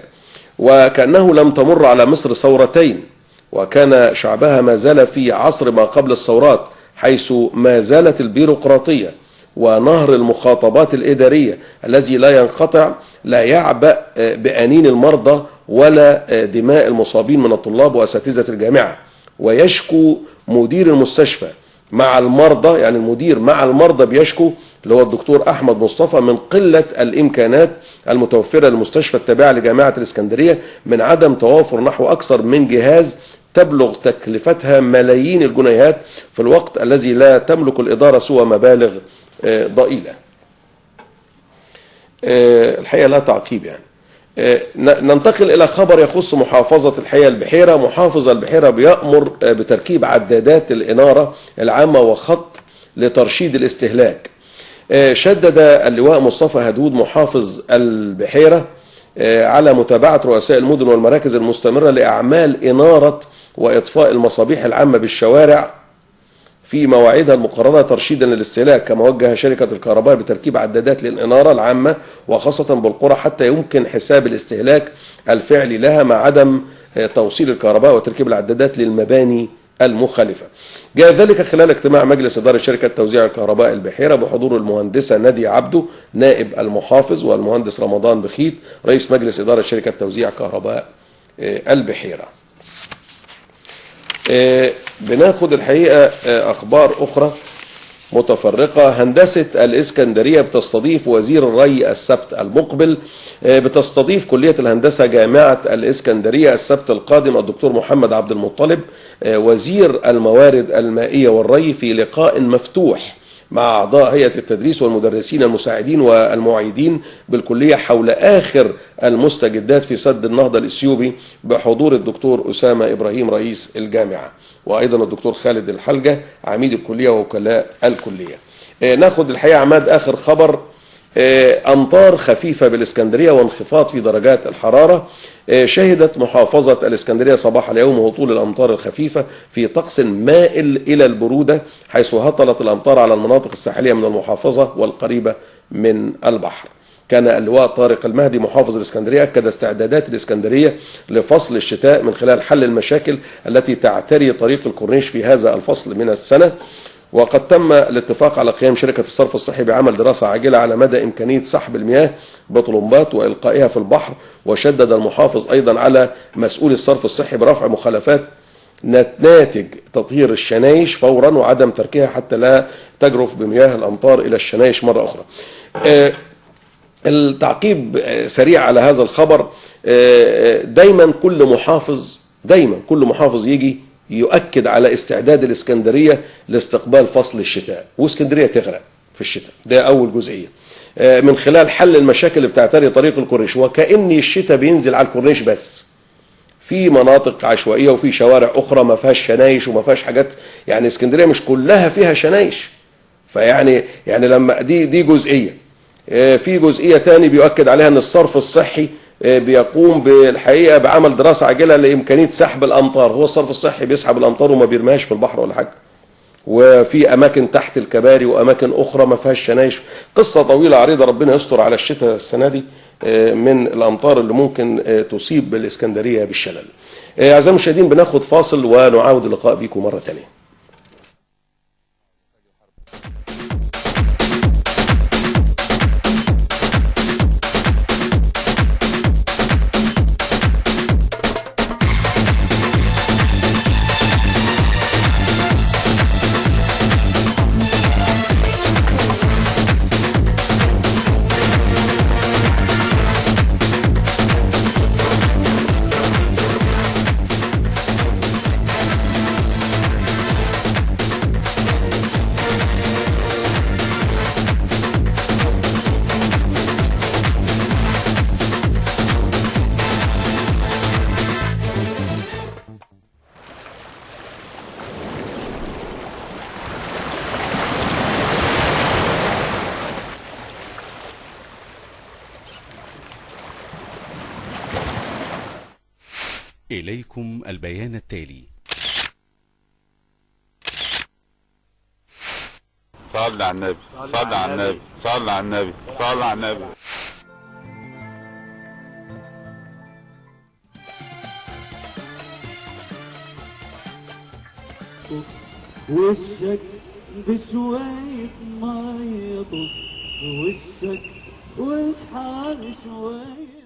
وكأنه لم تمر على مصر ثورتين، وكان شعبها ما زال في عصر ما قبل الثورات، حيث ما زالت البيروقراطية ونهر المخاطبات الإدارية الذي لا ينقطع لا يعبأ بأنين المرضى ولا دماء المصابين من الطلاب وأساتذة الجامعة. ويشكو مدير المستشفى مع المرضى، يعني المدير مع المرضى بيشكو اللي هو الدكتور أحمد مصطفى من قلة الإمكانات المتوفرة للمستشفى التابعة لجامعة الإسكندرية، من عدم توافر نحو أكثر من جهاز تبلغ تكلفتها ملايين الجنيهات في الوقت الذي لا تملك الإدارة سوى مبالغ ضئيلة. الحقيقة لا تعقيب يعني. ننتقل إلى خبر يخص محافظة الحقيقة البحيرة. محافظ البحيرة بيأمر بتركيب عدادات الإنارة العامة وخط لترشيد الاستهلاك. شدد اللواء مصطفى هدود محافظ البحيرة على متابعة رؤساء المدن والمراكز المستمرة لأعمال إنارة وإطفاء المصابيح العامة بالشوارع في مواعيدها المقررة ترشيدا للاستهلاك، كما وجه شركة الكهرباء بتركيب عدادات للإنارة العامة وخاصة بالقرى حتى يمكن حساب الاستهلاك الفعلي لها، مع عدم توصيل الكهرباء وتركيب العدادات للمباني المخالفة. جاء ذلك خلال اجتماع مجلس إدارة شركة توزيع الكهرباء البحيرة بحضور المهندسة نادية عبده نائب المحافظ، والمهندس رمضان بخيت رئيس مجلس إدارة شركة توزيع كهرباء البحيرة. بناخد الحقيقة أخبار أخرى متفرقة. هندسة الإسكندرية بتستضيف وزير الري السبت المقبل. بتستضيف كلية الهندسة جامعة الإسكندرية السبت القادم الدكتور محمد عبد المطلب وزير الموارد المائية والري في لقاء مفتوح مع أعضاء هيئة التدريس والمدرسين المساعدين والمعيدين بالكلية حول آخر المستجدات في سد النهضة الإثيوبي بحضور الدكتور أسامة إبراهيم رئيس الجامعة، وأيضا الدكتور خالد الحلجة عميد الكلية ووكلاء الكلية. ناخد الحقيقة عماد آخر خبر. أمطار خفيفة بالإسكندرية وانخفاض في درجات الحرارة. شهدت محافظة الإسكندرية صباح اليوم هطول الأمطار الخفيفة في طقس مائل إلى البرودة، حيث هطلت الأمطار على المناطق الساحلية من المحافظة والقريبة من البحر. كان اللواء طارق المهدي محافظ الإسكندرية أكد استعدادات الإسكندرية لفصل الشتاء من خلال حل المشاكل التي تعتري طريق الكورنيش في هذا الفصل من السنة، وقد تم الاتفاق على قيام شركة الصرف الصحي بعمل دراسة عاجلة على مدى إمكانية سحب المياه بطلمبات وإلقائها في البحر. وشدد المحافظ أيضا على مسؤول الصرف الصحي برفع مخالفات ناتج تطهير الشنايش فورا وعدم تركها حتى لا تجرف بمياه الأمطار إلى الشنايش مرة أخرى. التعقيب سريع على هذا الخبر. دايما كل محافظ يجي يؤكد على استعداد الإسكندرية لاستقبال فصل الشتاء، واسكندرية تغرق في الشتاء. ده أول جزئية من خلال حل المشاكل اللي بتعتري طريق الكورنيش، وكأن الشتاء بينزل على الكورنيش بس، في مناطق عشوائية وفي شوارع أخرى ما فيهاش شنايش وما فيهاش حاجات، يعني اسكندرية مش كلها فيها شنايش. فيعني لما دي جزئية. في جزئية تاني بيؤكد عليها أن الصرف الصحي بيقوم بالحقيقة بعمل دراسة عاجلة لإمكانية سحب الأمطار. هو الصرف الصحي بيسحب الأمطار وما بيرميهاش في البحر ولا حاجة، وفي أماكن تحت الكباري وأماكن أخرى ما فيهاش شنايش. قصة طويلة عريضة، ربنا يستر على الشتاء السنة دي من الأمطار اللي ممكن تصيب الإسكندرية بالشلل. أعزائي المشاهدين بناخد فاصل ونعاود اللقاء بكم مرة تانية.
إليكم البيان التالي.
صل على النبي، صل على النبي، صل على النبي، صل على النبي.
طف وشك بشوية مية، طف وشك واسحب شوية.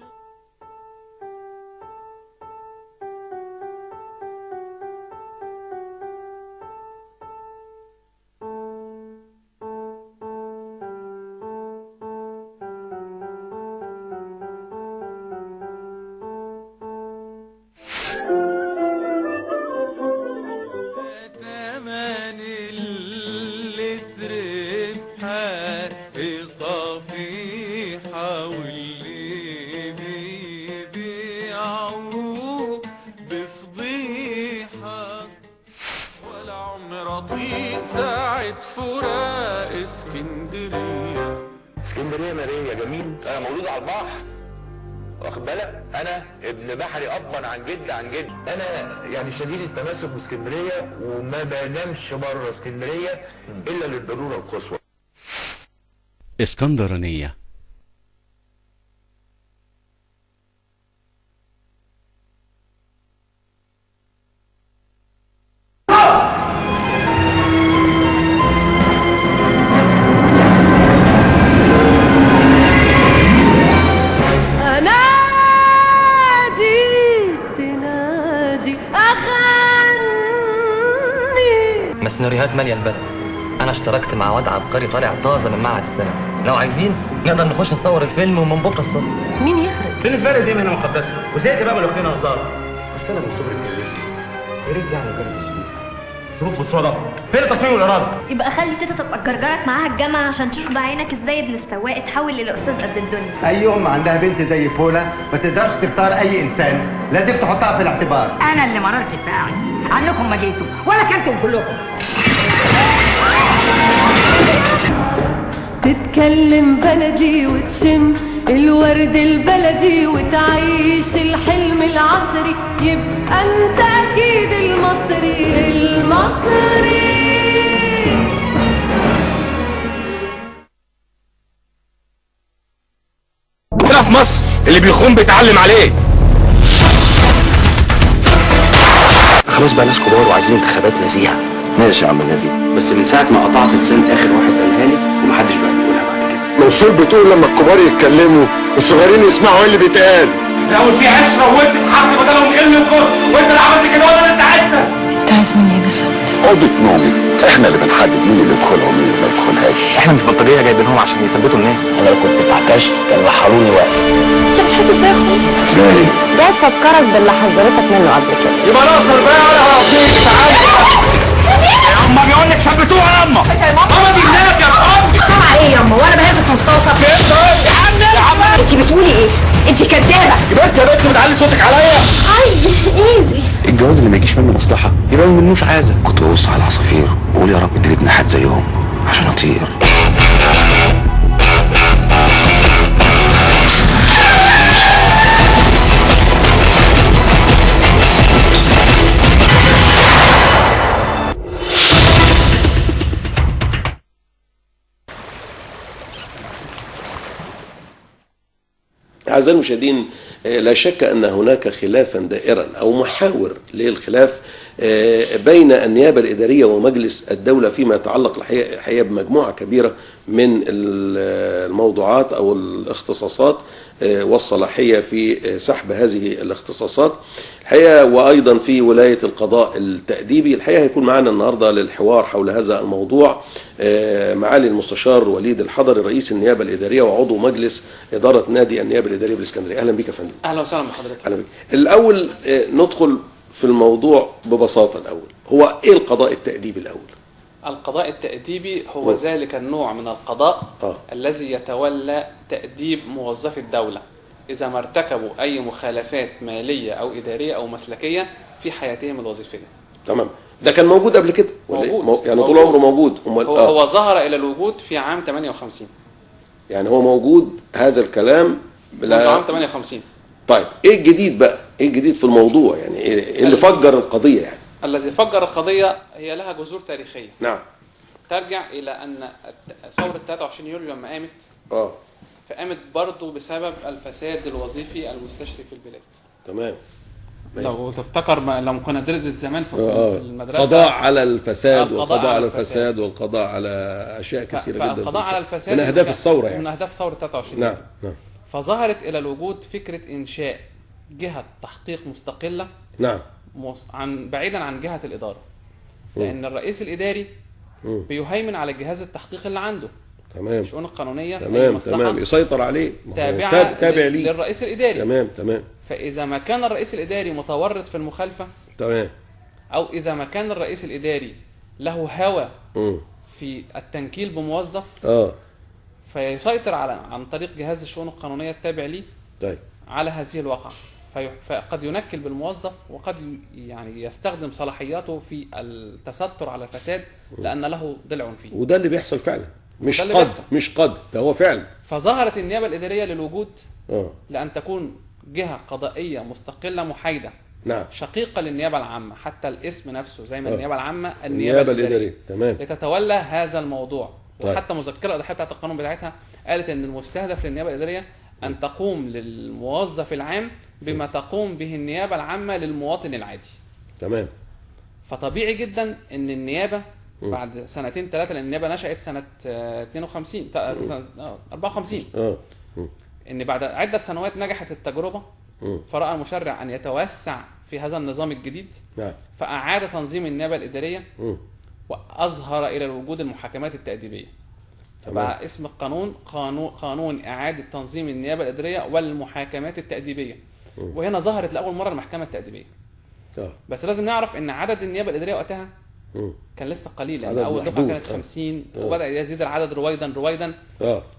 فراق اسكندرية.
اسكندرية مارية جميل. انا مولود على البحر، واخد بالك؟ انا ابن بحري ابا عن جد عن جد. انا يعني شديد التمسك باسكندرية وما بنامش بره اسكندرية الا للضرورة القصوى.
اسكندرانية.
مسنوريات ماليه البلد. انا اشتركت مع واد عبقري طالع طازه من معهد السينما، لو عايزين نقدر نخش نصور الفيلم ومن بكره الصبح.
مين يخرج؟ بالنسبه لي دي مهنه مقدسه، وزهقت بقى من اختنا هزار. بس انا من صغري مكلفني، يا ريت يعني كانت ظروف وتصادف. فين التصميم والاراده؟
يبقى خلي تيتا تبقى تجرجرك معاها الجامعه عشان تشوف بعينك ازاي ابن السواق اتحول للاستاذ قد الدنيا.
اي ام عندها بنت زي بولا ما تقدرش تختار اي انسان، لازم تحطها في الاعتبار.
انا اللي مررت فعلا عنكم ما جيتوا ولا كلتم كلكم.
تتكلم بلدي وتشم الورد البلدي وتعيش الحلم العصري، يبقى انت اكيد المصري المصري.
هنا في مصر اللي بيخون بيتعلم عليه.
خلاص بقى ناس كبار وعايزين انتخابات نزيهه.
ماشي يا عم النزيه،
بس من ساعه ما قطعت لسان اخر واحد قالها لي ومحدش بقى بيقولها بعد كده.
منصور بتقول لما الكبار يتكلموا الصغيرين يسمعوا ايه اللي بيتقال.
الاول في عشره وانت تحط بدلهم غل الكره، وانت اللي عملت كده وانا اللي ساعدتك.
انت عايز مني ايه بالظبط؟
اوضه نومي احنا اللي بنحدد مين اللي يدخلها ومين اللي ما يدخلهاش.
احنا مش بلطجيه جايبينهم عشان يثبتوا الناس. انا لو كنت اتعكشت كانوا رحلوني وقت.
انت مش حاسس بيا خالص؟
ليه؟
ده تفكرك باللي حذرتك منه قبل كده.
يبقى ناصر بقى انا هقضيك. تعالى يا اما بيقول لك ثبتوها يا اما. ماما دي هناك يا امي.
سامعه ايه يا اما وانا بهزك مستوصف؟ يا عم انت بتقولي ايه؟ انت كدابه.
يبقى انت يا بنت بتعلي صوتك عليا.
اي ايدي.
الجواز اللي ما يجيش منه مصلحه يبقى ما منوش عازه. كنت ببص على العصافير واقول يا رب اديلي جناحات زيهم عشان اطير.
أعزائي المشاهدين، لا شك أن هناك خلافا دائرا أو محاور للخلاف بين النيابة الإدارية ومجلس الدولة فيما يتعلق الحقيقة بمجموعة كبيرة من الموضوعات أو الاختصاصات والصلاحية في سحب هذه الاختصاصات الحقيقة، وأيضا في ولاية القضاء التأديبي. الحقيقة هيكون معنا النهاردة للحوار حول هذا الموضوع معالي المستشار وليد الحضري رئيس النيابة الإدارية وعضو مجلس إدارة نادي النيابة الإدارية بالإسكندرية. أهلا بك يا فندم.
أهلا وسهلا بحضرتك.
أهلا بك. الأول ندخل في الموضوع ببساطة. الأول هو إيه القضاء التأديبي الأول؟
القضاء التأديبي هو ذلك النوع من القضاء الذي يتولى تأديب موظفي الدولة إذا ما ارتكبوا أي مخالفات مالية أو إدارية أو مسلكية في حياتهم الوظيفية.
تمام. ده كان موجود قبل كده؟
موجود.
يعني طول عمره موجود.
هو ظهر إلى الوجود في عام 58.
يعني هو موجود هذا الكلام
منذ عام 58.
طيب ايه الجديد بقى؟ ايه الجديد في الموضوع؟ يعني ايه اللي فجر القضية يعني؟
الذي فجر القضية هي لها جذور تاريخية.
نعم.
ترجع إلى أن ثورة 23 يوليو لما قامت فقامت برضو بسبب الفساد الوظيفي المستشري في البلاد.
تمام.
لو تفتكر لما كنا ندرس زمان في المدرسة
قضاء على الفساد والقضاء على الفساد والقضاء على أشياء كثيرة جدا.
القضاء على الفساد
من أهداف الثورة يعني.
من أهداف ثورة 23.
نعم.
فظهرت إلى الوجود فكرة إنشاء جهة تحقيق مستقلة.
نعم.
بعيدا عن جهة الإدارة. لأن الرئيس الإداري بيهيمن على جهاز التحقيق اللي عنده.
تمام.
الشؤون القانونية في
تمام. تمام. يسيطر عليه.
تابع ليه للرئيس الإداري.
تمام. تمام.
فإذا ما كان الرئيس الإداري متورط في المخالفة.
تمام.
أو إذا ما كان الرئيس الإداري له هوى في التنكيل بموظف فيسيطر عن طريق جهاز الشؤون القانونية التابع ليه
طيب.
على هذه الواقعة. فقد ينكل بالموظف، وقد يعني يستخدم صلاحياته في التستر على الفساد لأن له ضلع فيه.
وده اللي بيحصل فعلا، مش قد ده هو فعلا.
فظهرت النيابة الإدارية للوجود لأن تكون جهة قضائية مستقلة محايدة،
نعم،
شقيقة للنيابة العامة، حتى الاسم نفسه زي ما النيابة العامة
النيابة الإدارية، تمام،
لتتولى هذا الموضوع. وحتى مذكرة الإضاحية بتاعت القانون بتاعتها قالت إن المستهدف للنيابة الإدارية أن تقوم للموظف العام بما تقوم به النيابة العامة للمواطن العادي.
تمام.
فطبيعي جدا إن النيابة بعد سنتين ثلاثة، لأن النيابة نشأت سنة 52 54 إن بعد عدة سنوات نجحت التجربة، فرأى المشرع أن يتوسع في هذا النظام الجديد، فأعاد تنظيم النيابة الإدارية وأظهر إلى الوجود المحاكمات التأديبية. فبقى اسم القانون قانون إعادة تنظيم النيابة الإدارية والمحاكمات التأديبية. وهنا ظهرت لأول مرة المحكمة التأديبية. بس لازم نعرف إن عدد النيابة الإدارية وقتها كان لسه قليل، لأن أول دفعة كانت 50 وبدأ يزيد العدد رويدا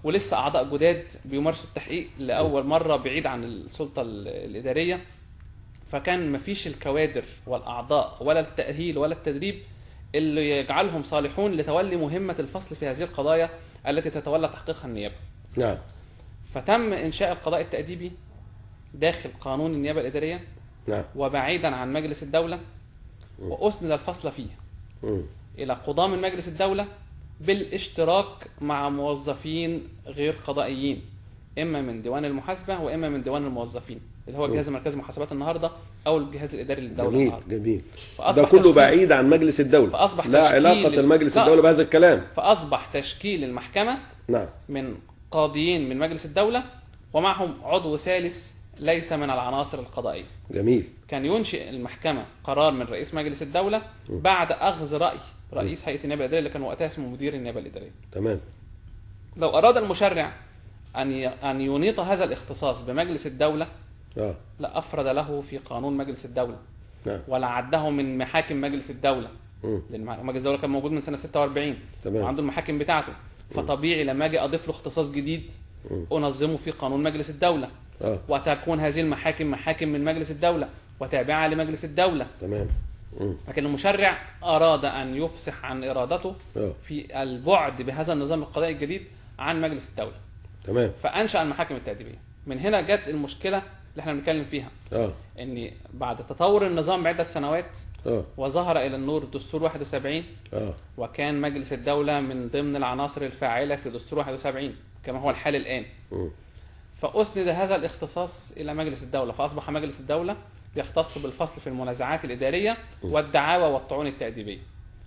ولسه أعضاء جداد بيمارسوا التحقيق لأول مرة بعيد عن السلطة الإدارية. فكان مفيش الكوادر والأعضاء ولا التأهيل ولا التدريب اللي يجعلهم صالحون لتولي مهمة الفصل في هذه القضايا التي تتولى تحقيقها النيابة.
نعم.
فتم إنشاء القضاء التأديبي داخل قانون النيابة الإدارية،
نعم،
وبعيدا عن مجلس الدولة، وأسند الفصل فيه إلى قضاة من مجلس الدولة بالاشتراك مع موظفين غير قضائيين، إما من ديوان المحاسبة وإما من ديوان الموظفين اللي هو الجهاز المركزي للمحاسبات النهارده أو الجهاز الإداري للدولة النهارده.
جميل. ده كله بعيد عن مجلس الدولة،
فأصبح
لا علاقة المجلس الدولة بهذا الكلام.
فأصبح تشكيل المحكمة
نعم
من قاضيين من مجلس الدولة ومعهم عضو ثالث ليس من العناصر القضائية.
جميل.
كان ينشئ المحكمة قرار من رئيس مجلس الدولة بعد أخذ رأي رئيس هيئة النيابة الإدارية اللي كان وقتها اسمه مدير النيابة الإدارية.
تمام.
لو أراد المشرع أن ينيط هذا الاختصاص بمجلس الدولة لأفرد له في قانون مجلس الدولة، ولا عده من محاكم مجلس الدولة، لأن مجلس الدولة كان موجود من سنة 46 وعنده المحاكم بتاعته. فطبيعي لما أجي أضيف له اختصاص جديد أنظمه في قانون مجلس الدولة، وتكون هذه المحاكم محاكم من مجلس الدولة وتابعة لمجلس الدولة.
تمام.
لكن المشرع أراد أن يفسح عن إرادته في البعد بهذا النظام القضائي الجديد عن مجلس الدولة.
تمام.
فأنشأ المحاكم التأديبية. من هنا جت المشكلة اللي احنا بنتكلم فيها، ان بعد تطور النظام بعدة سنوات وظهر الى النور دستور 71 وكان مجلس الدولة من ضمن العناصر الفاعلة في دستور 71 كما هو الحال الآن. فأسند هذا الاختصاص إلى مجلس الدولة، فأصبح مجلس الدولة يختص بالفصل في المنازعات الإدارية والدعاوى والطعون التأديبية.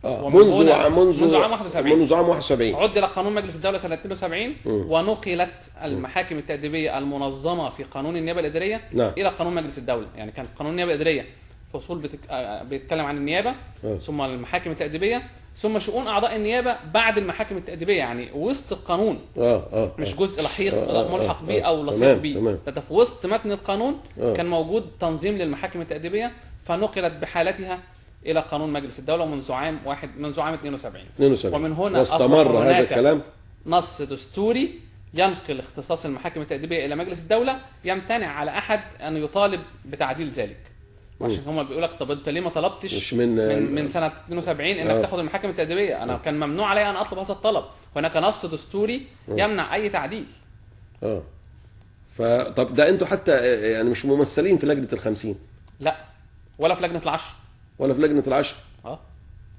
منذ عام
71 عدل قانون مجلس الدولة سنة 72 ونقلت المحاكم التأديبية المنظمة في قانون النيابة الإدارية إلى قانون مجلس الدولة. يعني كان قانون النيابة الإدارية فصول بيتكلم عن النيابة، ثم المحاكم التأديبية، ثم شؤون أعضاء النيابة بعد المحاكم التأديبية، يعني وسط القانون مش جزء لحيق ملحق به أو لصيق به، ده في وسط متن القانون كان موجود تنظيم للمحاكم التأديبية، فنقلت بحالتها إلى قانون مجلس الدولة منذ عام 72. ومن هنا
واستمر هذا الكلام
نص دستوري ينقل اختصاص المحاكم التأديبية إلى مجلس الدولة، يمتنع على أحد أن يطالب بتعديل ذلك. عشان هم بيقول لك طب انت ليه ما طلبتش من سنه 72 انك تاخد المحاكم التأديبية؟ انا كان ممنوع علي ان اطلب هذا الطلب، وهناك نص دستوري يمنع اي تعديل.
فطب ده انتوا حتى يعني مش ممثلين في لجنه ال50؟
لا، ولا في لجنه العشر،
ولا في لجنه العشر.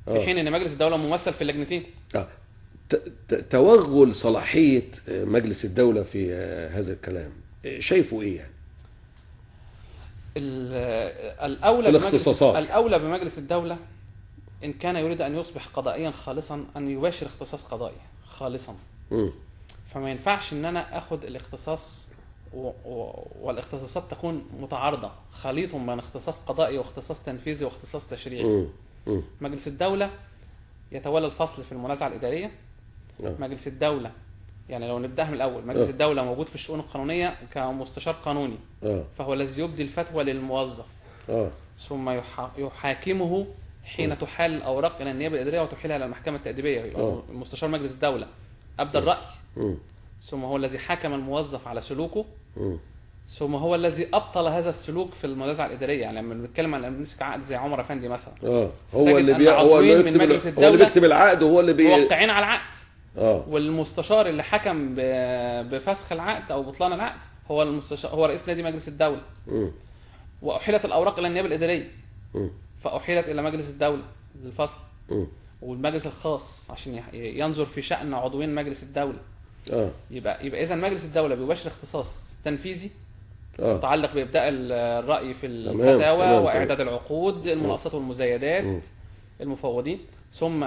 في حين ان مجلس الدوله ممثل في اللجنتين.
توغل صلاحيه مجلس الدوله في هذا الكلام شايفه ايه يعني؟
الأولى بمجلس الدولة إن كان يريد أن يصبح قضائيا خالصا أن يباشر اختصاص قضائي خالصا. فما ينفعش أن أنا أخذ الاختصاص والاختصاصات تكون متعارضة، خليط من اختصاص قضائي واختصاص تنفيذي واختصاص تشريعي. مجلس الدولة يتولى الفصل في المنازعة الإدارية. مجلس الدولة يعني لو نبدأها من الأول، مجلس الدولة موجود في الشؤون القانونية كمستشار قانوني، فهو الذي يبدي الفتوى للموظف، ثم يحاكمه حين تحال الأوراق إلى النيابة الإدارية وتحيلها إلى المحكمة التأديبية. المستشار مجلس الدولة أبدى الرأي، ثم هو الذي حاكم الموظف على سلوكه، ثم هو الذي ابطل هذا السلوك في المنازعه الاداريه. يعني لما بنتكلم عن مسك عقد زي عمر افندي مثلا،
هو اللي بيكتب العقد وهو اللي
موقعين على العقد. والمستشار اللي حكم بفسخ العقد او بطلان العقد هو المستشار، هو رئيس نادي مجلس الدوله. واحيلت الاوراق الى النيابه الاداريه، فاحيلت الى مجلس الدوله للفصل، والمجلس الخاص عشان ينظر في شأن عضوين مجلس الدوله. يبقى اذا مجلس الدوله بيباشر اختصاص تنفيذي متعلق بابداء الراي في الفتاوى واعداد العقود، المناقصات والمزايدات، المفوضين. ثم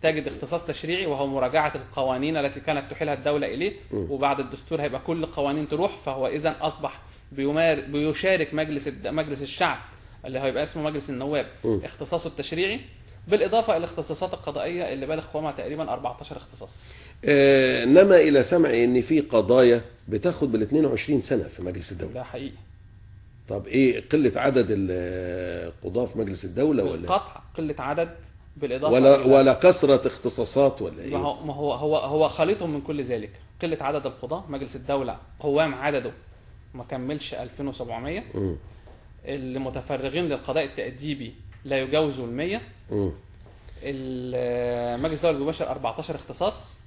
تجد اختصاص تشريعي وهو مراجعه القوانين التي كانت تحيلها الدوله اليه. وبعد الدستور هيبقى كل القوانين تروح، فهو اذا اصبح بيشارك مجلس الشعب اللي هيبقى اسمه مجلس النواب اختصاصه التشريعي، بالاضافه الى الاختصاصات القضائيه اللي بالغ قوامها تقريبا 14 اختصاص.
انما الى سمعي ان في قضايا بتاخد بال 22 سنه في مجلس الدوله.
ده حقيقي.
طب ايه قله عدد القضاه في مجلس الدوله ولا
بالقطع قله عدد، بالاضافه
ولا كثره اختصاصات ولا ايه؟
ما هو خليط من كل ذلك. قله عدد القضاه، مجلس الدوله قوام عدده ما كملش 2700. اللي متفرغين للقضاء التأديبي لا يجاوزوا 100. المجلس الدولة بيباشر 14 اختصاص،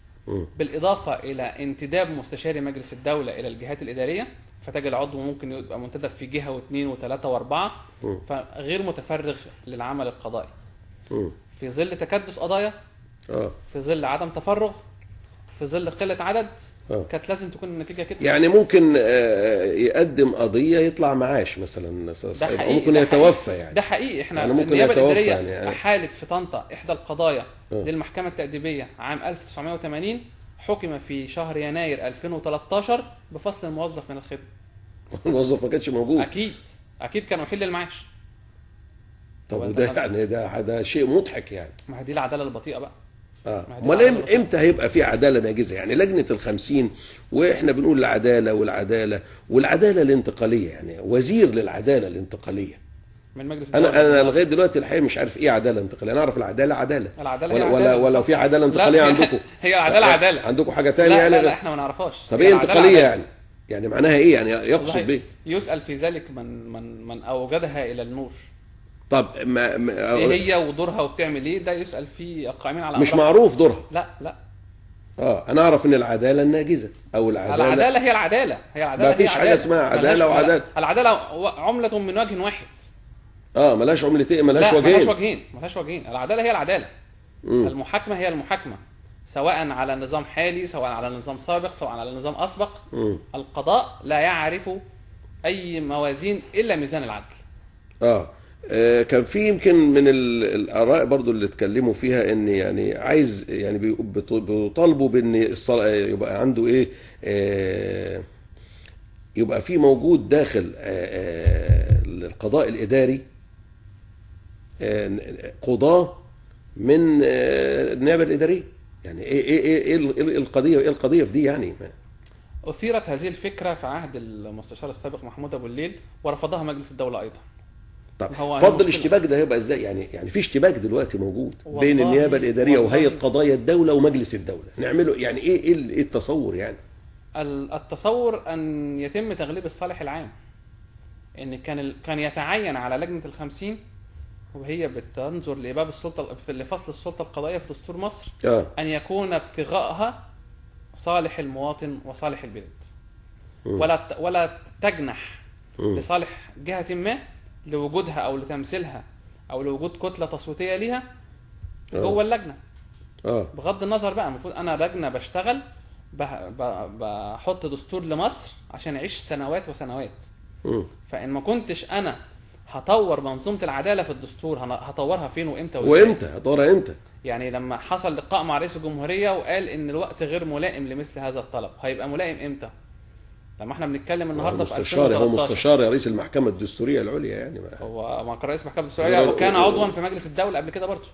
بالإضافة إلى انتداب مستشاري مجلس الدولة إلى الجهات الإدارية، فتجد العضو ممكن يبقى منتدب في جهة واثنين وثلاثة واربعة، فغير متفرغ للعمل القضائي. في ظل تكدس قضايا، في ظل عدم تفرغ، في ظل قلة عدد، كانت لازم تكون النتيجة كده.
يعني ممكن يقدم قضية يطلع معاش مثلا، ممكن يتوفى يعني.
ده حقيقي. احنا يعني النيابة الإدارية يعني أحالت في طنطا إحدى القضايا للمحكمة التأديبية عام 1980، حكم في شهر يناير 2013 بفصل الموظف من الخدمة.
الموظف ما كانش موجود.
أكيد كان يحل المعاش.
طب وده يعني ده شيء مضحك يعني.
ما هي دي العدالة البطيئة بقى.
امال امتى هيبقى في عداله ناجزه؟ يعني لجنه ال50 واحنا بنقول العداله والعداله الانتقاليه، يعني وزير للعداله الانتقاليه
من مجلس الدولة.
انا لغايه دلوقتي الحقيقه مش عارف ايه عداله انتقاليه. انا اعرف العداله ولا في عداله انتقاليه عندكم؟
هي عداله
عندكم حاجه ثانيه يعني؟
لا احنا ما نعرفش.
طب ايه انتقاليه يعني معناها ايه؟ يعني يقصد بيه
يسأل في ذلك من اوجدها الى النور.
طب
ايه هي ودورها وبتعمل ايه؟ ده يسأل فيه القائمين على
مش معروف دورها.
لا
انا اعرف ان العداله الناجزه او
العداله هي العداله
ما فيش حاجه اسمها عداله وعداله.
العداله عمله من وجه واحد.
ملاش عملتين، ملاش
وجهين. العداله هي العداله. المحاكمه هي المحاكمه، سواء على نظام حالي، سواء على نظام سابق، سواء على نظام اسبق. القضاء لا يعرف اي موازين الا ميزان العدل.
كان في يمكن من الآراء برضو اللي اتكلموا فيها ان يعني عايز يعني بيطالبوا بان يبقى عنده ايه، يبقى في موجود داخل القضاء الاداري قضاة من النيابة الادارية. يعني ايه القضية في دي يعني؟
اثيرت هذه الفكرة في عهد المستشار السابق محمود ابو الليل ورفضها مجلس الدولة ايضا.
طب فضل الاشتباك ده هيبقى ازاي؟ يعني في اشتباك دلوقتي موجود بين النيابه الاداريه وهيئه قضايا الدوله ومجلس الدوله، نعمله يعني ايه التصور يعني؟
التصور ان يتم تغليب الصالح العام، ان كان يتعين على لجنه ال50 وهي بتنظر لباب السلطه لفصل السلطه القضائيه في دستور مصر ان يكون ابتغاءها صالح المواطن وصالح البلاد، ولا تجنح لصالح جهه ما لوجودها او لتمثيلها او لوجود كتله تصويتيه ليها جوه اللجنه. بغض النظر بقى، المفروض انا لجنه بشتغل بحط دستور لمصر عشان اعيش سنوات وسنوات. فان ما كنتش انا هطور منظومه العداله في الدستور، هطورها فين وامتى
هطورها امتى؟
يعني لما حصل لقاء مع رئيس الجمهوريه وقال ان الوقت غير ملائم لمثل هذا الطلب، هيبقى ملائم امتى؟ لما احنا بنتكلم النهارده في 2013.
هو مستشار رئيس المحكمه الدستوريه العليا يعني.
هو ما كان رئيس المحكمه الدستوريه وكان عضوا في مجلس الدوله قبل كده برضه.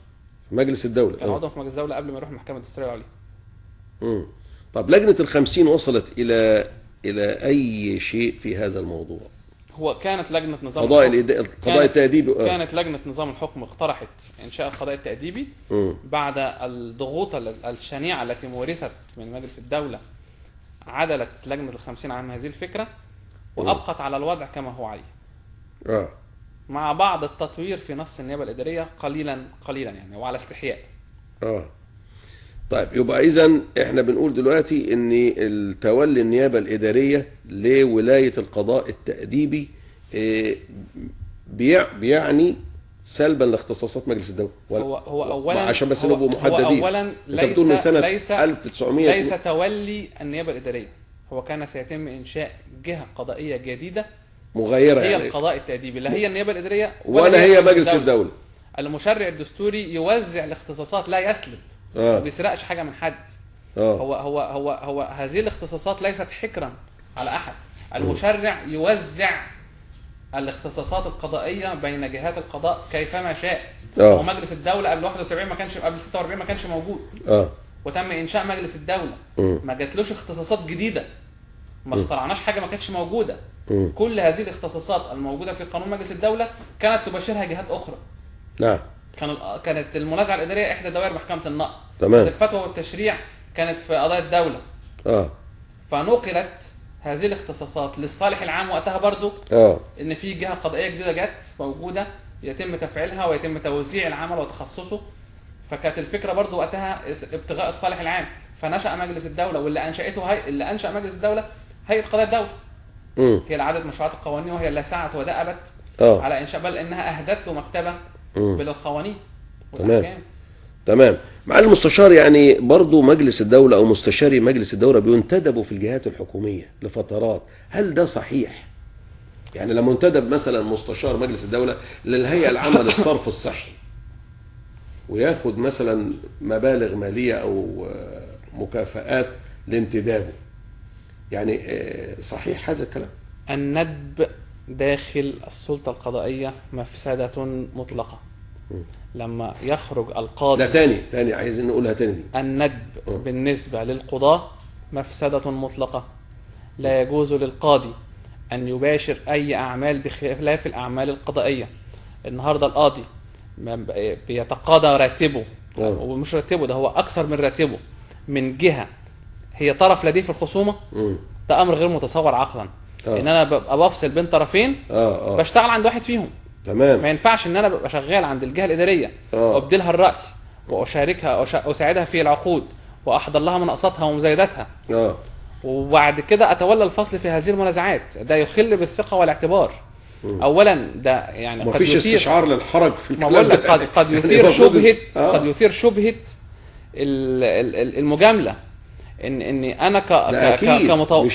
في مجلس الدوله
كان عضوا في مجلس الدوله قبل ما يروح المحكمه الدستوريه العليا.
طب لجنه ال50 وصلت الى اي شيء في هذا الموضوع؟
هو كانت لجنه نظام
القضاء التأديبي
كانت لجنه نظام الحكم اقترحت انشاء القضاء التأديبي بعد الضغوط الشنيعه التي مورست من مجلس الدوله. عدلت لجنه ال50 عن هذه الفكره وابقت على الوضع كما هو عليه. مع بعض التطوير في نص النيابه الاداريه قليلا يعني وعلى استحياء.
طيب يبقى اذا احنا بنقول دلوقتي ان التولي النيابه الاداريه لولايه القضاء التاديبي بيعني سلبا لاختصاصات مجلس الدوله.
هو اولا
عشان بس نبقوا محددين.
هو اولا
ليس 1900
ليس تولي النيابه الاداريه، هو كان سيتم انشاء جهه قضائيه جديده
مغايره
هي
يعني
القضاء التأديبي، لا هي النيابه الاداريه
ولا هي مجلس الدوله.
المشرع الدستوري يوزع الاختصاصات لا يسلب، ما بيسرقش حاجه من حد. هو هذه الاختصاصات ليست حكرا على احد. المشرع يوزع الاختصاصات القضائيه بين جهات القضاء كيفما شاء. ومجلس الدوله قبل 71 ما كانش، قبل 46 ما كانش موجود. وتم انشاء مجلس الدوله، ما جاتلوش اختصاصات جديده، ما اخترعناش حاجه ما كانتش موجوده. كل هذه الاختصاصات الموجوده في قانون مجلس الدوله كانت تباشرها جهات اخرى.
نعم.
كانت المنازعه الاداريه احدى دوائر محكمه النقض.
تمام.
الفتوى والتشريع كانت في قضايا الدوله. فنقلت هذه الاختصاصات للصالح العام وقتها برضو. ان في جهه قضائيه جديده جت موجوده يتم تفعيلها ويتم توزيع العمل وتخصصه. فكانت الفكره برضو وقتها ابتغاء الصالح العام، فنشأ مجلس الدوله، واللي انشأته اللي انشأ مجلس الدوله هيئه قضايا الدوله. هي اللي عدت مشروعات القوانين، وهي اللي سعت ودأبت على انشاء، بل انها اهدت له مكتبه بالقوانين
والاحكام. تمام. مع المستشار يعني برضو مجلس الدوله او مستشاري مجلس الدوله بينتدبوا في الجهات الحكوميه لفترات، هل ده صحيح؟ يعني لما ينتدب مثلا مستشار مجلس الدوله للهيئه العامه للصرف الصحي وياخد مثلا مبالغ ماليه او مكافآت لانتدابه، يعني صحيح هذا الكلام؟
الندب داخل السلطة القضائية مفسدة مطلقة. لما يخرج القاضي،
لا تاني عايزين نقولها تاني دي.
الندب بالنسبة للقضاة مفسدة مطلقة. لا يجوز للقاضي أن يباشر أي أعمال بخلاف الأعمال القضائية. النهاردة القاضي بيتقاضى راتبه، ومش راتبه ده، هو أكثر من راتبه، من جهة هي طرف لديه في الخصومة. ده أمر غير متصور عقلا. ان انا ببقى بفصل بين طرفين، بشتغل عند واحد فيهم.
تمام.
ما ينفعش ان انا ببقى شغال عند الجهه الاداريه وابدلها الراي واشاركها واساعدها في العقود واحضر لها مناقصاتها ومزايداتها، وبعد كده اتولى الفصل في هذه المنازعات. ده يخل بالثقه والاعتبار. اولا ده يعني
قد يثير استشعار للحرج في
الكلام ده. قد يثير شبهه قد يثير شبهه المجامله، اني انا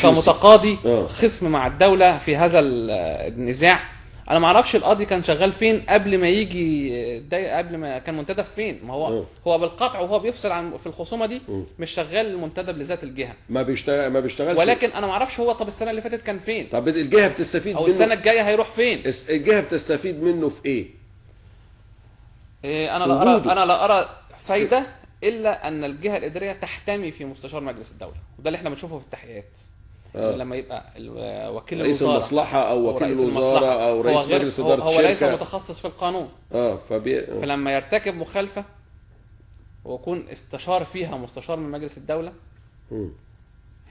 كمتقاضي خصم مع الدوله في هذا النزاع. انا ما اعرفش القاضي كان شغال فين قبل ما يجي، قبل ما كان منتدب فين. ما هو بالقطع وهو بيفصل في الخصومه دي مش شغال المنتدب لذات الجهه، ما بيشتغلش. ولكن انا ما اعرفش هو طب السنه اللي فاتت كان فين،
طب الجهه بتستفيد
او السنه الجايه هيروح فين،
الجهه بتستفيد منه في ايه؟
انا لا ارى فايده الا ان الجهه الاداريه تحتمي في مستشار مجلس الدوله، وده اللي احنا بنشوفه في التحقيقات. لما يبقى وكيل
رئيس المصلحه او وكيل الوزاره او رئيس مجلس اداره
هو ليس متخصص في القانون. فلما يرتكب مخالفه ويكون استشار فيها مستشار من مجلس الدوله،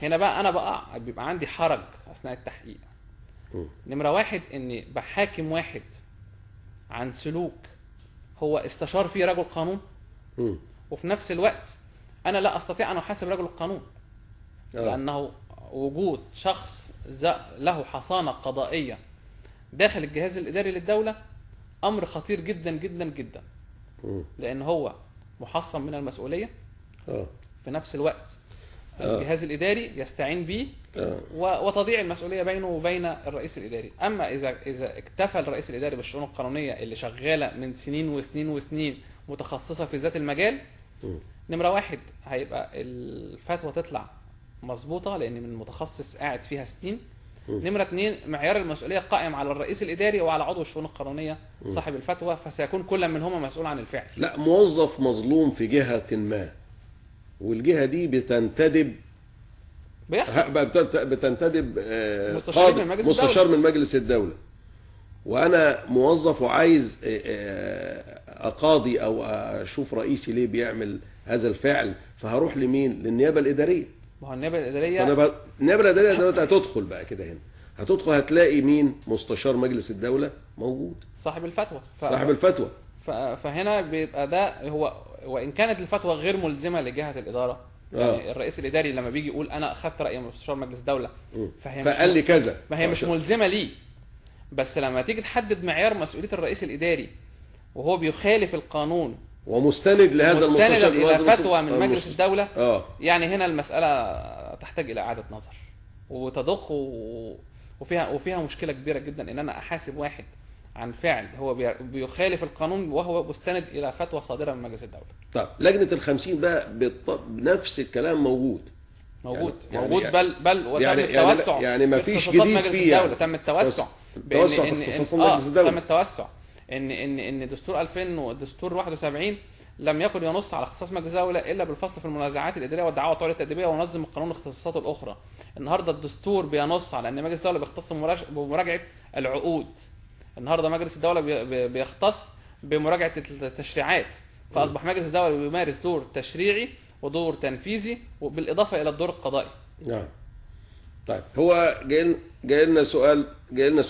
هنا بقى انا بيبقى عندي حرج اثناء التحقيق. نمره واحد، اني بحاكم واحد عن سلوك هو استشار فيه رجل قانون، وفي نفس الوقت انا لا استطيع ان احاسب رجل القانون، لانه وجود شخص له حصانه قضائيه داخل الجهاز الاداري للدوله امر خطير جدا جدا جدا، لان هو محصن من المسؤوليه. في نفس الوقت الجهاز الاداري يستعين به وتضيع المسؤوليه بينه وبين الرئيس الاداري. اما اذا اكتفى الرئيس الاداري بالشؤون القانونيه اللي شغاله من سنين وسنين وسنين متخصصه في ذات المجال، نمره واحد هيبقى الفتوى تطلع مظبوطه لان من متخصص قاعد فيها سنين. نمره اثنين، معيار المسؤوليه قائم على الرئيس الاداري وعلى عضو الشؤون القانونيه صاحب الفتوى، فسيكون كل منهما مسؤول عن الفعل.
لا، موظف مظلوم في جهه ما والجهه دي بتنتدب، بتنتدب مستشار من مجلس الدوله، وانا موظف وعايز اقاضي او اشوف رئيسي ليه بيعمل هذا الفعل، فهروح لمين؟ للنيابه الاداريه.
ما هو النيابه الاداريه
النيابه الاداريه دلوقتي هتدخل بقى كده هنا، هتدخل هتلاقي مين؟ مستشار مجلس الدولة موجود،
صاحب الفتوى.
صاحب الفتوى.
فهنا بيبقى ده هو، وان كانت الفتوى غير ملزمه لجهه الاداره، يعني الرئيس الاداري لما بيجي يقول انا اخذت راي مستشار مجلس الدوله
فقال لي كذا،
ما هي مش ملزمه ليه، بس لما تيجي تحدد معيار مسؤوليه الرئيس الاداري وهو بيخالف القانون
ومستند لهذا المستشار
الى فتوى من مجلس الدوله، يعني هنا المساله تحتاج الى اعاده نظر وتدق وفيها مشكله كبيره جدا ان انا احاسب واحد عن فعل هو بيخالف القانون وهو مستند الى فتوى صادره من مجلس الدوله.
طيب لجنه ال50 بقى بنفس الكلام موجود
موجود بل وتم
يعني
التوسع،
يعني ما فيش جديد فيه،
تم التوسع
في اختصاصات مجلس الدوله،
تم التوسع ان دستور 2000 ودستور 71 لم يكن ينص على اختصاص مجلس الدوله الا بالفصل في المنازعات الاداريه والدعاوى الطويله التاديبيه ونظم القانون اختصاصاته الاخرى. النهارده الدستور بينص على ان مجلس الدوله بيختص بمراجعه العقود، النهارده مجلس الدوله بيختص بمراجعه التشريعات، فاصبح مجلس الدوله بيمارس دور تشريعي ودور تنفيذي وبالاضافه الى الدور القضائي.
نعم. طيب هو جاي لنا سؤال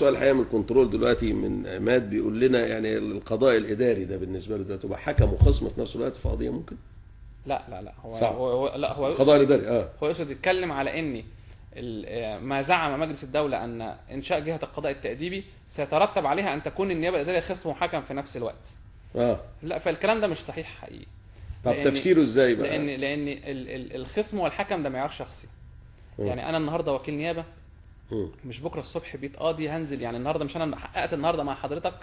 الحقيقه من الكنترول دلوقتي من عماد بيقول لنا يعني القضاء الاداري ده بالنسبه له دلوقتي يبقى حكم وخصم في نفس الوقت في قضيه ممكن؟
لا
هو القضاء الاداري
هو يقصد يتكلم على ان ما زعم مجلس الدوله ان انشاء جهه القضاء التاديبي سيترتب عليها ان تكون النيابه الاداريه خصم وحكم في نفس الوقت. لا، فالكلام ده مش صحيح حقيقي.
طب تفسيره ازاي بقى؟
لان الخصم والحكم ده معيار شخصي. يعني انا النهارده وكيل نيابه، مش بكره الصبح بيت قاضي هنزل، يعني النهارده مش انا حققت النهارده مع حضرتك،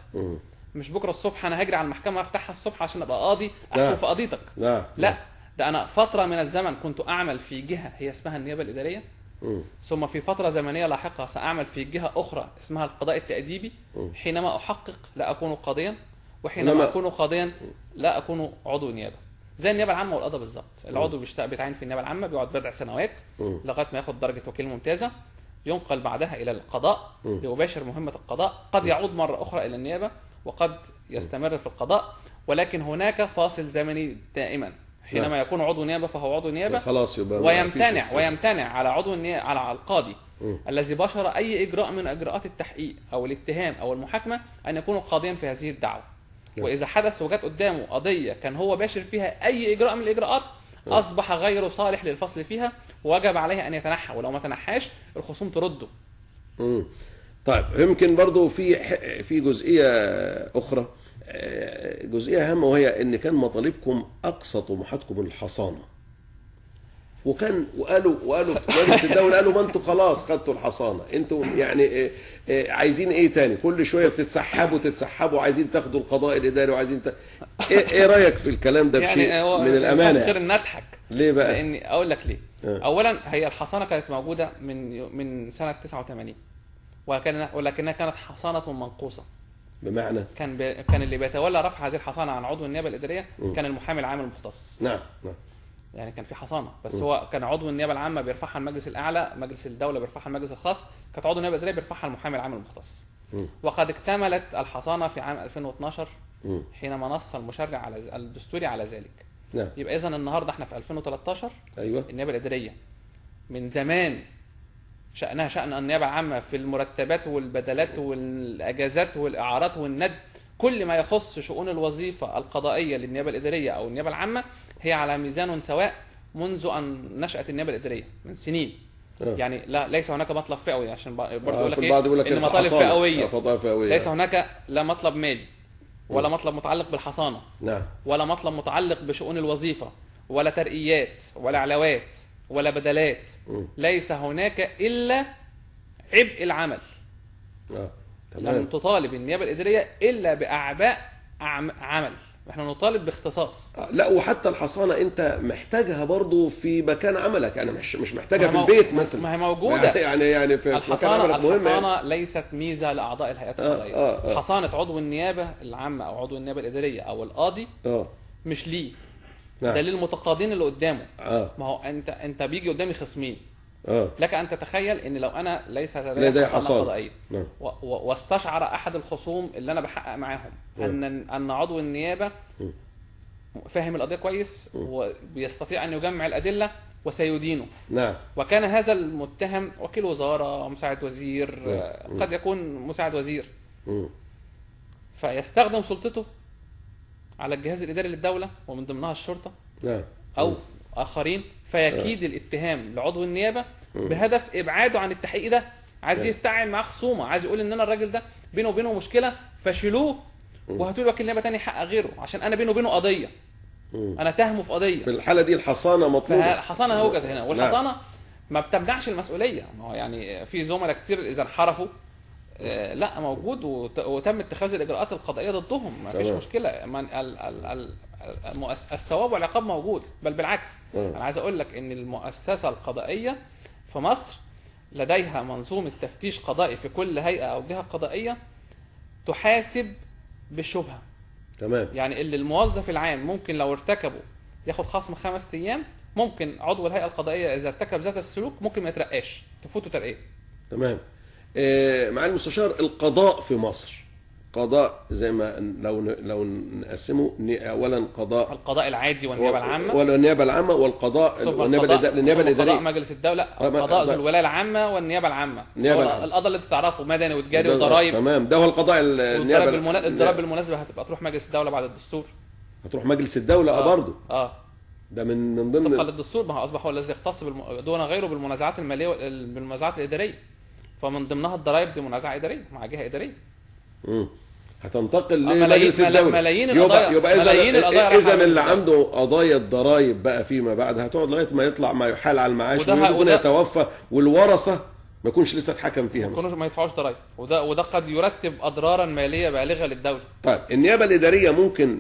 مش بكره الصبح انا هجري على المحكمه افتحها الصبح عشان ابقى قاضي احكم في قضيتك. لا، ده انا فتره من الزمن كنت اعمل في جهه هي اسمها النيابه الاداريه، ثم في فتره زمنيه لاحقه ساعمل في جهه اخرى اسمها القضاء التاديبي. حينما احقق لا اكون قاضيا، وحينما اكون قاضيا لا اكون عضو نيابه. زي النيابه العامه والقضاء بالظبط. العضو بيتعين في النيابه العامه، بيقعد بضع سنوات لغايه ما ياخد درجه وكيل ممتازه، ينقل بعدها الى القضاء ليباشر مهمه القضاء، قد يعود مره اخرى الى النيابه وقد يستمر في القضاء، ولكن هناك فاصل زمني دائما. حينما يكون عضو نيابه فهو عضو نيابه خلاص، يبقى ويمتنع على عضو النيابه على القاضي الذي بشر اي اجراء من اجراءات التحقيق او الاتهام او المحاكمه ان يكون قاضيا في هذه الدعوه. واذا حدث وجات قدامه قضيه كان هو باشر فيها اي اجراء من الاجراءات اصبح غير صالح للفصل فيها ووجب عليه ان يتنحى، ولو ما تنحاش الخصوم ترده.
طيب يمكن برضو في جزئيه اخرى، جزئيه هامه، وهي ان كان مطالبكم اقصى طموحاتكم الحصانه، وقالوا مجلس الدوله قالوا ما انتوا خلاص خدتوا الحصانه، انتوا يعني عايزين ايه تاني؟ كل شويه بتتسحبوا عايزين تاخدوا القضاء الاداري وعايزين ايه رايك في الكلام ده بشيء يعني من الامانه؟
غير ان نضحك.
ليه بقى؟
لان اقول لك ليه. اولا هي الحصانه كانت موجوده من سنه 89، ولكنها كانت حصانه منقوصه.
بمعنى
كان اللي بيتولى رفع هذه الحصانه عن عضو النيابه الاداريه كان المحامي العام المختص.
نعم.
يعني كان في حصانه، بس هو كان عضو النيابه العامه بيرفعها المجلس الاعلى، مجلس الدوله بيرفعها المجلس الخاص، كانت عضو النيابه الاداريه بيرفعها المحامي العام المختص. وقد اكتملت الحصانه في عام 2012 حينما نص المشرع الدستوري على ذلك.
نعم.
يبقى اذا النهارده احنا في 2013.
ايوه.
النيابه الاداريه من زمان شأنها شأن النيابه العامه في المرتبات والبدلات والاجازات والاعارات والند، كل ما يخص شؤون الوظيفه القضائيه للنيابه الاداريه او النيابه العامه هي على ميزان سواء منذ ان نشأت النيابه الاداريه من سنين. يعني ليس هناك مطلب فئوي، عشان برضه يقول لك ان مطالب فئويه. ليس هناك لا مطلب مالي ولا مطلب متعلق بالحصانه.
نعم.
ولا مطلب متعلق بشؤون الوظيفه ولا ترقيات ولا علاوات ولا بدلات. ليس هناك الا عبء العمل. لم تطالب النيابه الاداريه الا باعباء عمل، احنا نطالب باختصاص.
لا، وحتى الحصانه انت محتاجها برضو في مكان عملك، يعني مش محتاجها في البيت مثلا.
ما هي موجوده
يعني في مكان عملك مهم.
الحصانه ليست ميزه لاعضاء الهيئات القضائيه. حصانه عضو النيابه العامه او عضو النيابه الاداريه او القاضي مش ليه. ده للمتقاضين اللي قدامه. ما هو انت بيجي قدامي خصمين، لك ان تتخيل ان لو انا ليس لدي حصانه قضائيه واستشعر احد الخصوم اللي انا بحقق معاهم ان عضو النيابه فاهم القضيه كويس وبيستطيع ان يجمع الادله وسيدينه.
نعم.
وكان هذا المتهم وكيل وزارة، مساعد وزير، قد يكون مساعد وزير، فيستخدم سلطته على الجهاز الإداري للدولة ومن ضمنها الشرطة،
نعم،
أو آخرين، فيكيد الاتهام لعضو النيابة بهدف إبعاده عن التحقيق ده. عايز يفتعل معاه خصومة، عايز يقول إن أنا الراجل ده بينه وبينه مشكلة، فشيلوه وهاتوا لي وكيل نيابة تاني يحقق غيره، عشان أنا بينه وبينه قضية، أنا تهمه في قضية.
في الحالة دي الحصانة مطلوبة.
الحصانة وجدت هنا، والحصانة ما بتمنعش المسؤولية. ما هو يعني في زملاء كتير إذا انحرفوا لا موجود وتم اتخاذ الإجراءات القضائية ضدهم، ما فيش مشكلة. الثواب والعقاب موجود، بل بالعكس. أنا عايز أقول لك إن المؤسسة القضائية في مصر لديها منظومة تفتيش قضائي في كل هيئة أو جهة قضائية تحاسب بالشبهة.
تمام.
يعني اللي الموظف العام ممكن لو ارتكبه ياخد خصم 5 أيام، ممكن عضو الهيئة القضائية إذا ارتكب ذات السلوك ممكن ما يترقاش، تفوته ترقية.
تمام. معالي المستشار، القضاء في مصر قضاء زي ما لو نقسمه اولا
القضاء العادي والنيابه العامه،
ولا النيابه العامه والقضاء والنيابه الاداريه،
قضاء مجلس الدوله، قضاء ذو الولايه العامه والنيابه العامه. القضاء اللي تعرفه مدني وتجاري وضرائب.
تمام، ده هو القضاء النيابه.
الضرائب بالمناسبه هتبقى تروح مجلس الدوله بعد الدستور.
هتروح مجلس الدوله برضه. ده من ضمن
طبقا للدستور، ما هو اصبح هو الذي يختص دون غيره بالمنازعات الماليه بالمنازعات الاداريه، فمن ضمنها الضرائب دي منازعه اداريه مع جهه اداريه.
هتنتقل لمجلس الدولة.
ملايين القضايا.
يبقى إذا اللي عنده قضايا الضرائب بقى فيما بعد هتقعد لغايه ما يطلع ما يحال على المعاش ويكون يتوفى، والورثه ما يكونش لسه اتحكم فيها،
ما يدفعوش ضرائب، وده قد يرتب اضرارا ماليه بالغه للدوله.
طيب النيابه الاداريه ممكن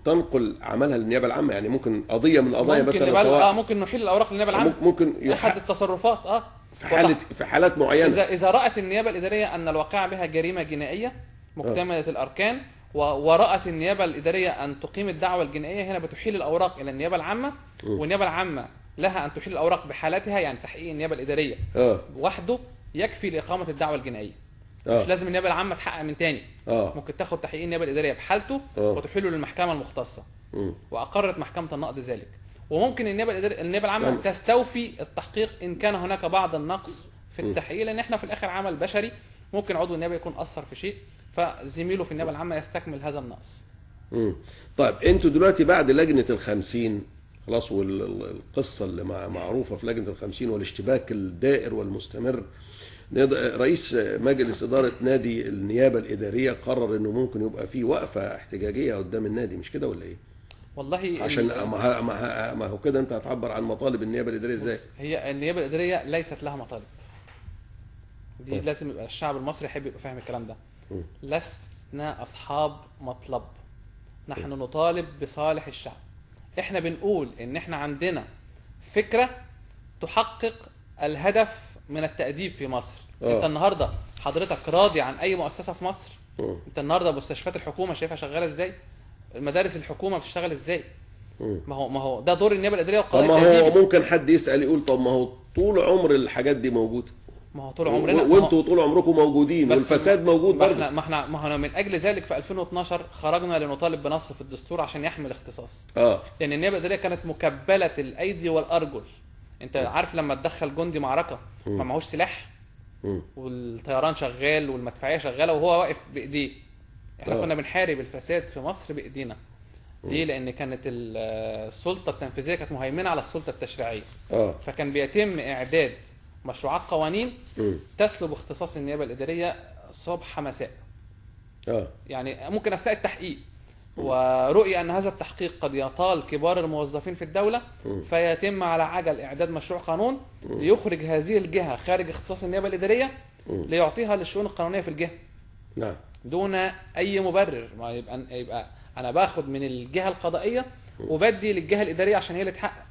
تنقل عملها للنيابه العامه، يعني ممكن قضيه من القضايا مثلا
سواء ممكن نحيل الاوراق للنيابه العامه،
ممكن
احد التصرفات
في حالات معينه.
اذا رأت النيابه الاداريه ان الواقع بها جريمه جنائيه مكتمله الاركان، ورأت النيابه الاداريه ان تقيم الدعوه الجنائيه، هنا بتحيل الاوراق الى النيابه العامه، والنيابه العامه لها ان تحيل الاوراق بحالتها، يعني تحقيق النيابه الاداريه وحده يكفي لاقامه الدعوه الجنائيه. مش لازم النيابه العامه تحقق من تاني. ممكن تاخد تحقيق النيابه الاداريه بحالته وتحيله للمحكمه المختصه، واقرت محكمه النقض ذلك. وممكن النيابه العامه تستوفي التحقيق ان كان هناك بعض النقص في التحقيق، لان احنا في الاخر عمل بشري، ممكن عضو النيابه يكون اثر في شيء فزميله في النيابه العامه يستكمل هذا النقص.
طيب انتوا دلوقتي بعد لجنه ال50 خلاص، والقصه اللي معروفه في لجنه ال50 والاشتباك الدائر والمستمر، رئيس مجلس اداره نادي النيابه الاداريه قرر انه ممكن يبقى في وقفه احتجاجيه قدام النادي، مش كده ولا ايه؟
والله
عشان ما هو كده انت هتعبر عن مطالب النيابه الاداريه ازاي؟
هي النيابه الاداريه ليست لها مطالب. دي لازم يبقى الشعب المصري يحب يبقى فاهم الكلام ده. لسنا اصحاب مطلب، نحن نطالب بصالح الشعب. احنا بنقول ان احنا عندنا فكره تحقق الهدف من التأديب في مصر. انت النهارده حضرتك راضي عن اي مؤسسه في مصر؟ انت النهارده مستشفيات الحكومه شايفها شغاله ازاي؟ المدارس الحكومه بتشتغل ازاي؟ ما هو ده دور النيابه الاداريه والقضاء.
طب ما هو ممكن حد يسال يقول طب ما هو طول عمر الحاجات دي موجوده.
ما هو طول عمرنا،
وانتوا طول عمركم موجودين، والفساد موجود برضه.
ما احنا من اجل ذلك في 2012 خرجنا لنطالب بنص في الدستور عشان يحمل اختصاص. لان النيابه الاداريه كانت مكبله الايدي والارجل. انت عارف لما تدخل جندي معركه ما معهوش سلاح والطيران شغال والمدفعيه شغاله وهو واقف بايديه، احنا كنا بنحارب الفساد في مصر بايدينا. ليه؟ لان كانت السلطه التنفيذيه كانت مهيمنه على السلطه التشريعيه. فكان بيتم اعداد مشروعات قوانين تسلب اختصاص النيابه الاداريه صبح مساء. يعني ممكن اثناء التحقيق ورؤية أن هذا التحقيق قد يطال كبار الموظفين في الدولة، فيتم على عجل إعداد مشروع قانون ليخرج هذه الجهة خارج اختصاص النيابة الإدارية ليعطيها للشؤون القانونية في الجهة. دون أي مبرر. ما يبقى أنا باخد من الجهة القضائية وبدي للجهة الإدارية عشان هي اللي تحقق.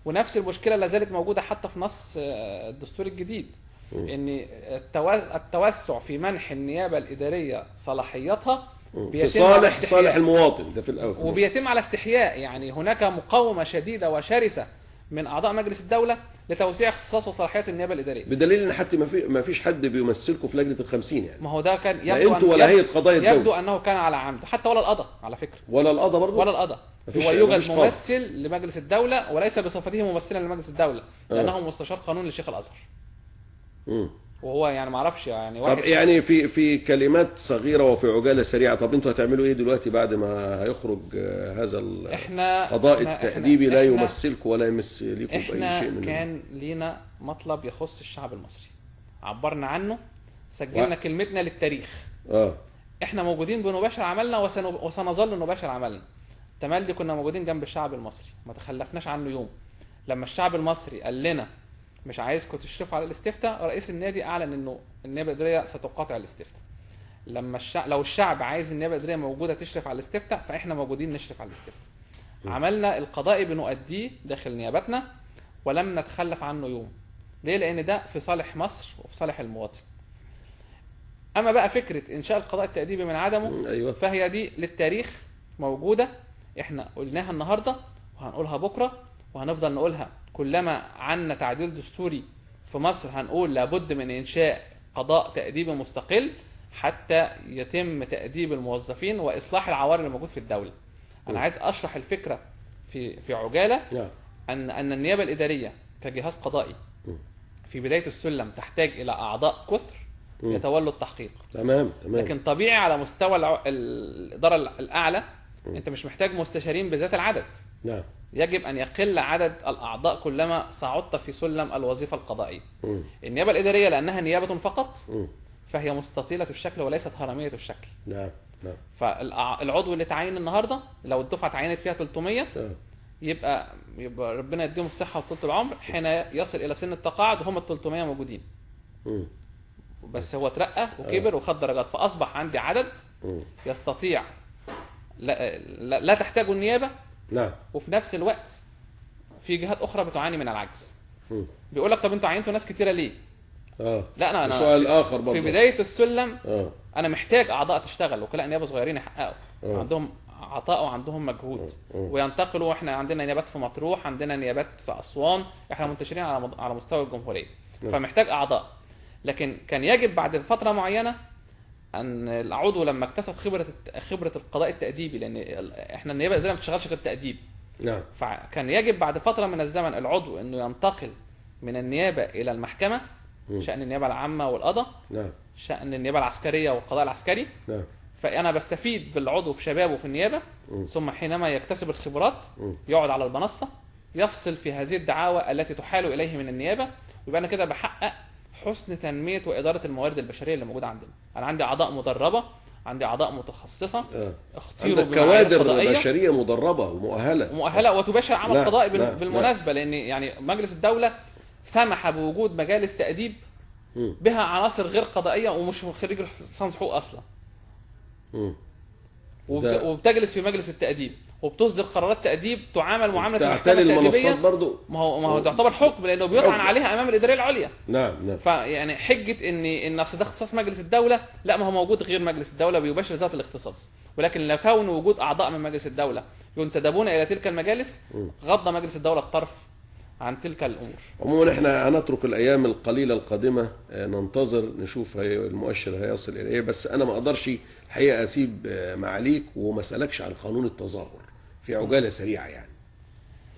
ونفس المشكلة لا زالت موجودة حتى في نص الدستور الجديد، ان التوسع في منح النيابة الإدارية صلاحياتها
في صالح المواطن ده في الاول،
وبيتم على استحياء. يعني هناك مقاومه شديده وشرسه من اعضاء مجلس الدوله لتوسيع اختصاص وصلاحيات النيابه الاداريه.
بدليل ان حتى ما فيش حد بيمثلكم في لجنه ال50 يعني.
ما هو ده كان
لا انتوا ولا هيئه قضايا الدوله.
يبدو انه كان على عمد، حتى ولا القضاء على فكره.
ولا القضاء برضه؟
ولا القضاء. هو يوجد ممثل لمجلس الدوله وليس بصفته ممثلا لمجلس الدوله، لانه مستشار قانون لشيخ الازهر. وهو يعني ما اعرفش يعني
واحد. طب يعني في كلمات صغيره وفي عجاله سريعه، طب انتوا هتعملوا ايه دلوقتي بعد ما هيخرج هذا القضاء التأديبي لا يمثلكم ولا يمس ليكم باي شيء منه؟
احنا كان لينا مطلب يخص الشعب المصري، عبرنا عنه، سجلنا كلمتنا للتاريخ. احنا موجودين بنباشر عملنا وسنظل نباشر عملنا. تملي كنا موجودين جنب الشعب المصري، ما تخلفناش عنه يوم. لما الشعب المصري قال لنا مش عايزكم تشرفوا على الاستفتاء، رئيس النادي اعلن انه النيابه الاداريه ستقاطع الاستفتاء. لما لو الشعب عايز النيابه الاداريه موجوده تشرف على الاستفتاء، فاحنا موجودين نشرف على الاستفتاء. عملنا القضائي بنؤديه داخل نيابتنا ولم نتخلف عنه يوم. ليه؟ لان ده في صالح مصر وفي صالح المواطن. اما بقى فكره انشاء القضاء التأديبي من عدمه، فهي دي للتاريخ موجوده، احنا قلناها النهارده وهنقولها بكره وهنفضل نقولها كلما عنا تعديل دستوري في مصر. هنقول لابد من انشاء قضاء تأديبي مستقل حتى يتم تأديب الموظفين واصلاح العوار اللي موجود في الدوله. انا عايز اشرح الفكره في عجاله. ان النيابه الاداريه كجهاز قضائي في بدايه السلم تحتاج الى اعضاء كثر يتولوا التحقيق.
تمام.
لكن طبيعي على مستوى الاداره الاعلى انت مش محتاج مستشارين بذات العدد.
نعم.
يجب ان يقل عدد الاعضاء كلما صعدت في سلم الوظيفه القضائيه. النيابه الاداريه لانها نيابه فقط فهي مستطيله الشكل وليست هرميه الشكل.
نعم.
فالعضو اللي تعين النهارده لو الدفعه اتعينت فيها 300 يبقى ربنا يديهم الصحه وطول العمر، حين يصل الى سن التقاعد وهم ال 300 موجودين. بس هو اترقى وكبر وخد درجات، فاصبح عندي عدد يستطيع لا تحتاجه النيابه.
نعم.
وفي نفس الوقت في جهات اخرى بتعاني من العجز. بيقول لك طب انتوا عينتوا ناس كتيره ليه؟ لا انا
سؤال اخر برضه.
في بدايه السلم انا محتاج اعضاء تشتغل، وكلاء نيابه صغيرين يحققوا عندهم عطاء وعندهم مجهود وينتقلوا. احنا عندنا نيابات في مطروح، عندنا نيابات في اسوان، احنا منتشرين على مستوى الجمهوريه. فمحتاج اعضاء. لكن كان يجب بعد فتره معينه ان العضو لما اكتسب خبره القضاء التأديبي، لان احنا النيابه الاداريه ما بتشتغلش غير تأديب.
نعم.
فكان يجب بعد فتره من الزمن العضو انه ينتقل من النيابه الى المحكمه، شأن النيابه العامه والقضاء،
نعم،
شأن النيابه العسكريه والقضاء العسكري.
نعم.
فانا بستفيد بالعضو في شبابه في النيابه، ثم حينما يكتسب الخبرات يقعد على المنصه يفصل في هذه الدعاوى التي تحال اليه من النيابه، ويبقى انا كده بحقق حسن تنميه واداره الموارد البشريه اللي موجوده عندنا. انا عندي اعضاء مدربه، عندي اعضاء متخصصه،
اختيروا كوادر بشريه مدربه ومؤهله
وتباشر عمل قضائي بالمناسبه. لان يعني مجلس الدوله سمح بوجود مجالس تأديب بها عناصر غير قضائيه ومش خريج ليسانس حقوق اصلا، وبتجلس في مجلس التأديب وبتصدر قرارات تأديب تعامل معامله
المحكمه التأديبيه برضو.
ما هو تعتبر حكم لانه بيطعن عليها امام الاداريه العليا.
نعم.
فيعني حجه ان اصل ده اختصاص مجلس الدوله، لا، ما هو موجود غير مجلس الدوله بيباشر ذات الاختصاص. ولكن لو كون وجود اعضاء من مجلس الدوله ينتدبون الى تلك المجالس غض مجلس الدوله الطرف عن تلك الامور.
عموما احنا هنترك الايام القليله القادمه ننتظر نشوف المؤشر هيصل الى ايه. بس انا ما اقدرش الحقيقه اسيب معاليك وما اسالكش عن قانون التظاهر في عجاله سريعه، يعني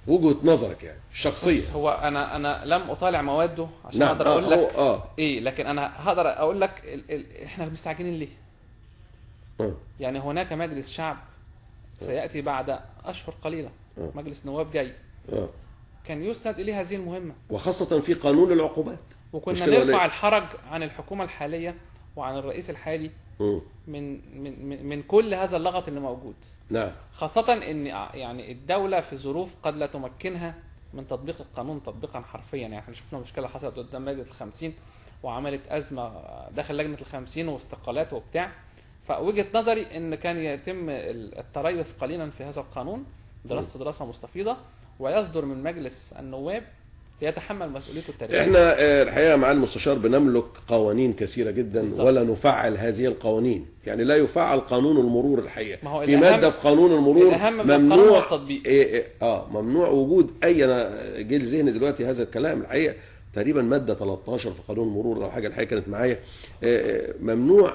وجهه نظرك يعني الشخصيه.
هو انا لم اطالع مواده عشان اقدر اقول لك ايه، لكن انا هقدر اقول لك احنا مستعجلين ليه. يعني هناك مجلس شعب سياتي بعد اشهر قليله، مجلس نواب جاي، كان يسند اليه هذه المهمه،
وخاصه في قانون العقوبات.
وكنا نرفع الحرج عن الحكومه الحاليه وعن الرئيس الحالي من كل هذا اللغط اللي موجود.
نعم.
خاصه ان يعني الدوله في ظروف قد لا تمكنها من تطبيق القانون تطبيقا حرفيا. يعني احنا شفنا مشكله حصلت قدام لجنه ال50 وعملت ازمه داخل لجنه ال50 واستقالات وبتاع. فوجهه نظري ان كان يتم التريث قليلا في هذا القانون، دراسته دراسه مستفيضه، ويصدر من مجلس النواب بيتحمل مسؤوليته التاريخيه.
احنا الحقيقه مع المستشار بنملك قوانين كثيره جدا بالزبط. ولا نفعل هذه القوانين، يعني لا يفعل قانون المرور الحقيقه. في ماده في قانون المرور ممنوع ممنوع وجود اي، انا جه لذهني دلوقتي هذا الكلام الحقيقه تقريبا ماده 13 في قانون المرور او حاجه الحقيقه كانت معايا، ممنوع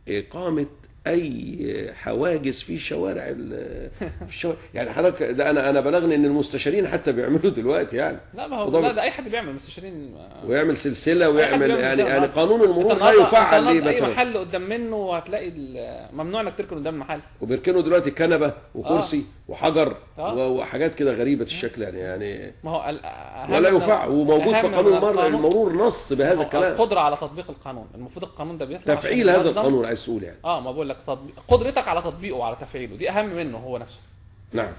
اقامه اي حواجز في الشوارع يعني حضرتك ده انا بلغني ان المستشارين حتى بيعملوا دلوقتي يعني.
لا ما هو لا ده اي حد بيعمل، مستشارين
ويعمل سلسله ويعمل يعني قانون المرور لا يفعل ليه مثلا.
اي محل قدام منه وهتلاقي ممنوع انك تركن قدام المحل،
وبيركنوا دلوقتي كنبه وكرسي وحجر وحاجات كده غريبه الشكل يعني
ما هو
ولا يفعل، وموجود في قانون المرور نص بهذا الكلام.
القدره على تطبيق القانون، المفروض القانون ده بيطلع
تفعيل هذا القانون عايز تقول يعني.
ما بقول لك قدرتك على تطبيقه وعلى تفعيله دي اهم منه هو نفسه.
نعم.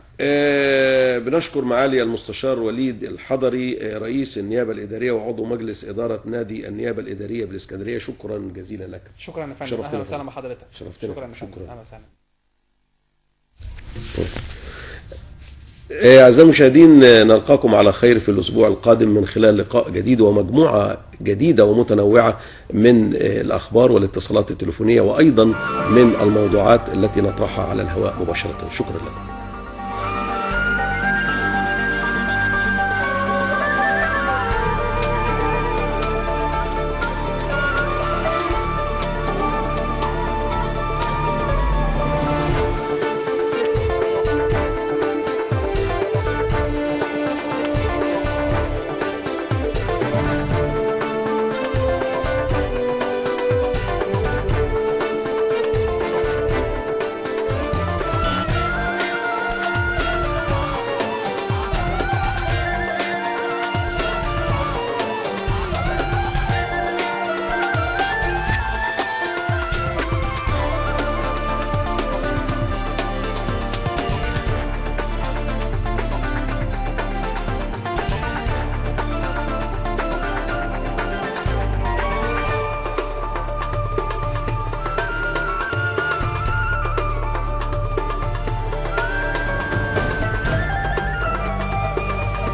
بنشكر معالي المستشار وليد الحضري رئيس النيابه الاداريه وعضو مجلس اداره نادي النيابه الاداريه بالاسكندريه، شكرا جزيلا لك.
شكرا يا فندم، اهلا وسهلا بحضرتك.
شرفتنا.
شكرا اهلا وسهلا.
أعزائي المشاهدين، نلقاكم على خير في الأسبوع القادم من خلال لقاء جديد ومجموعة جديدة ومتنوعة من الأخبار والاتصالات التليفونية وأيضا من الموضوعات التي نطرحها على الهواء مباشرة. شكرا لكم.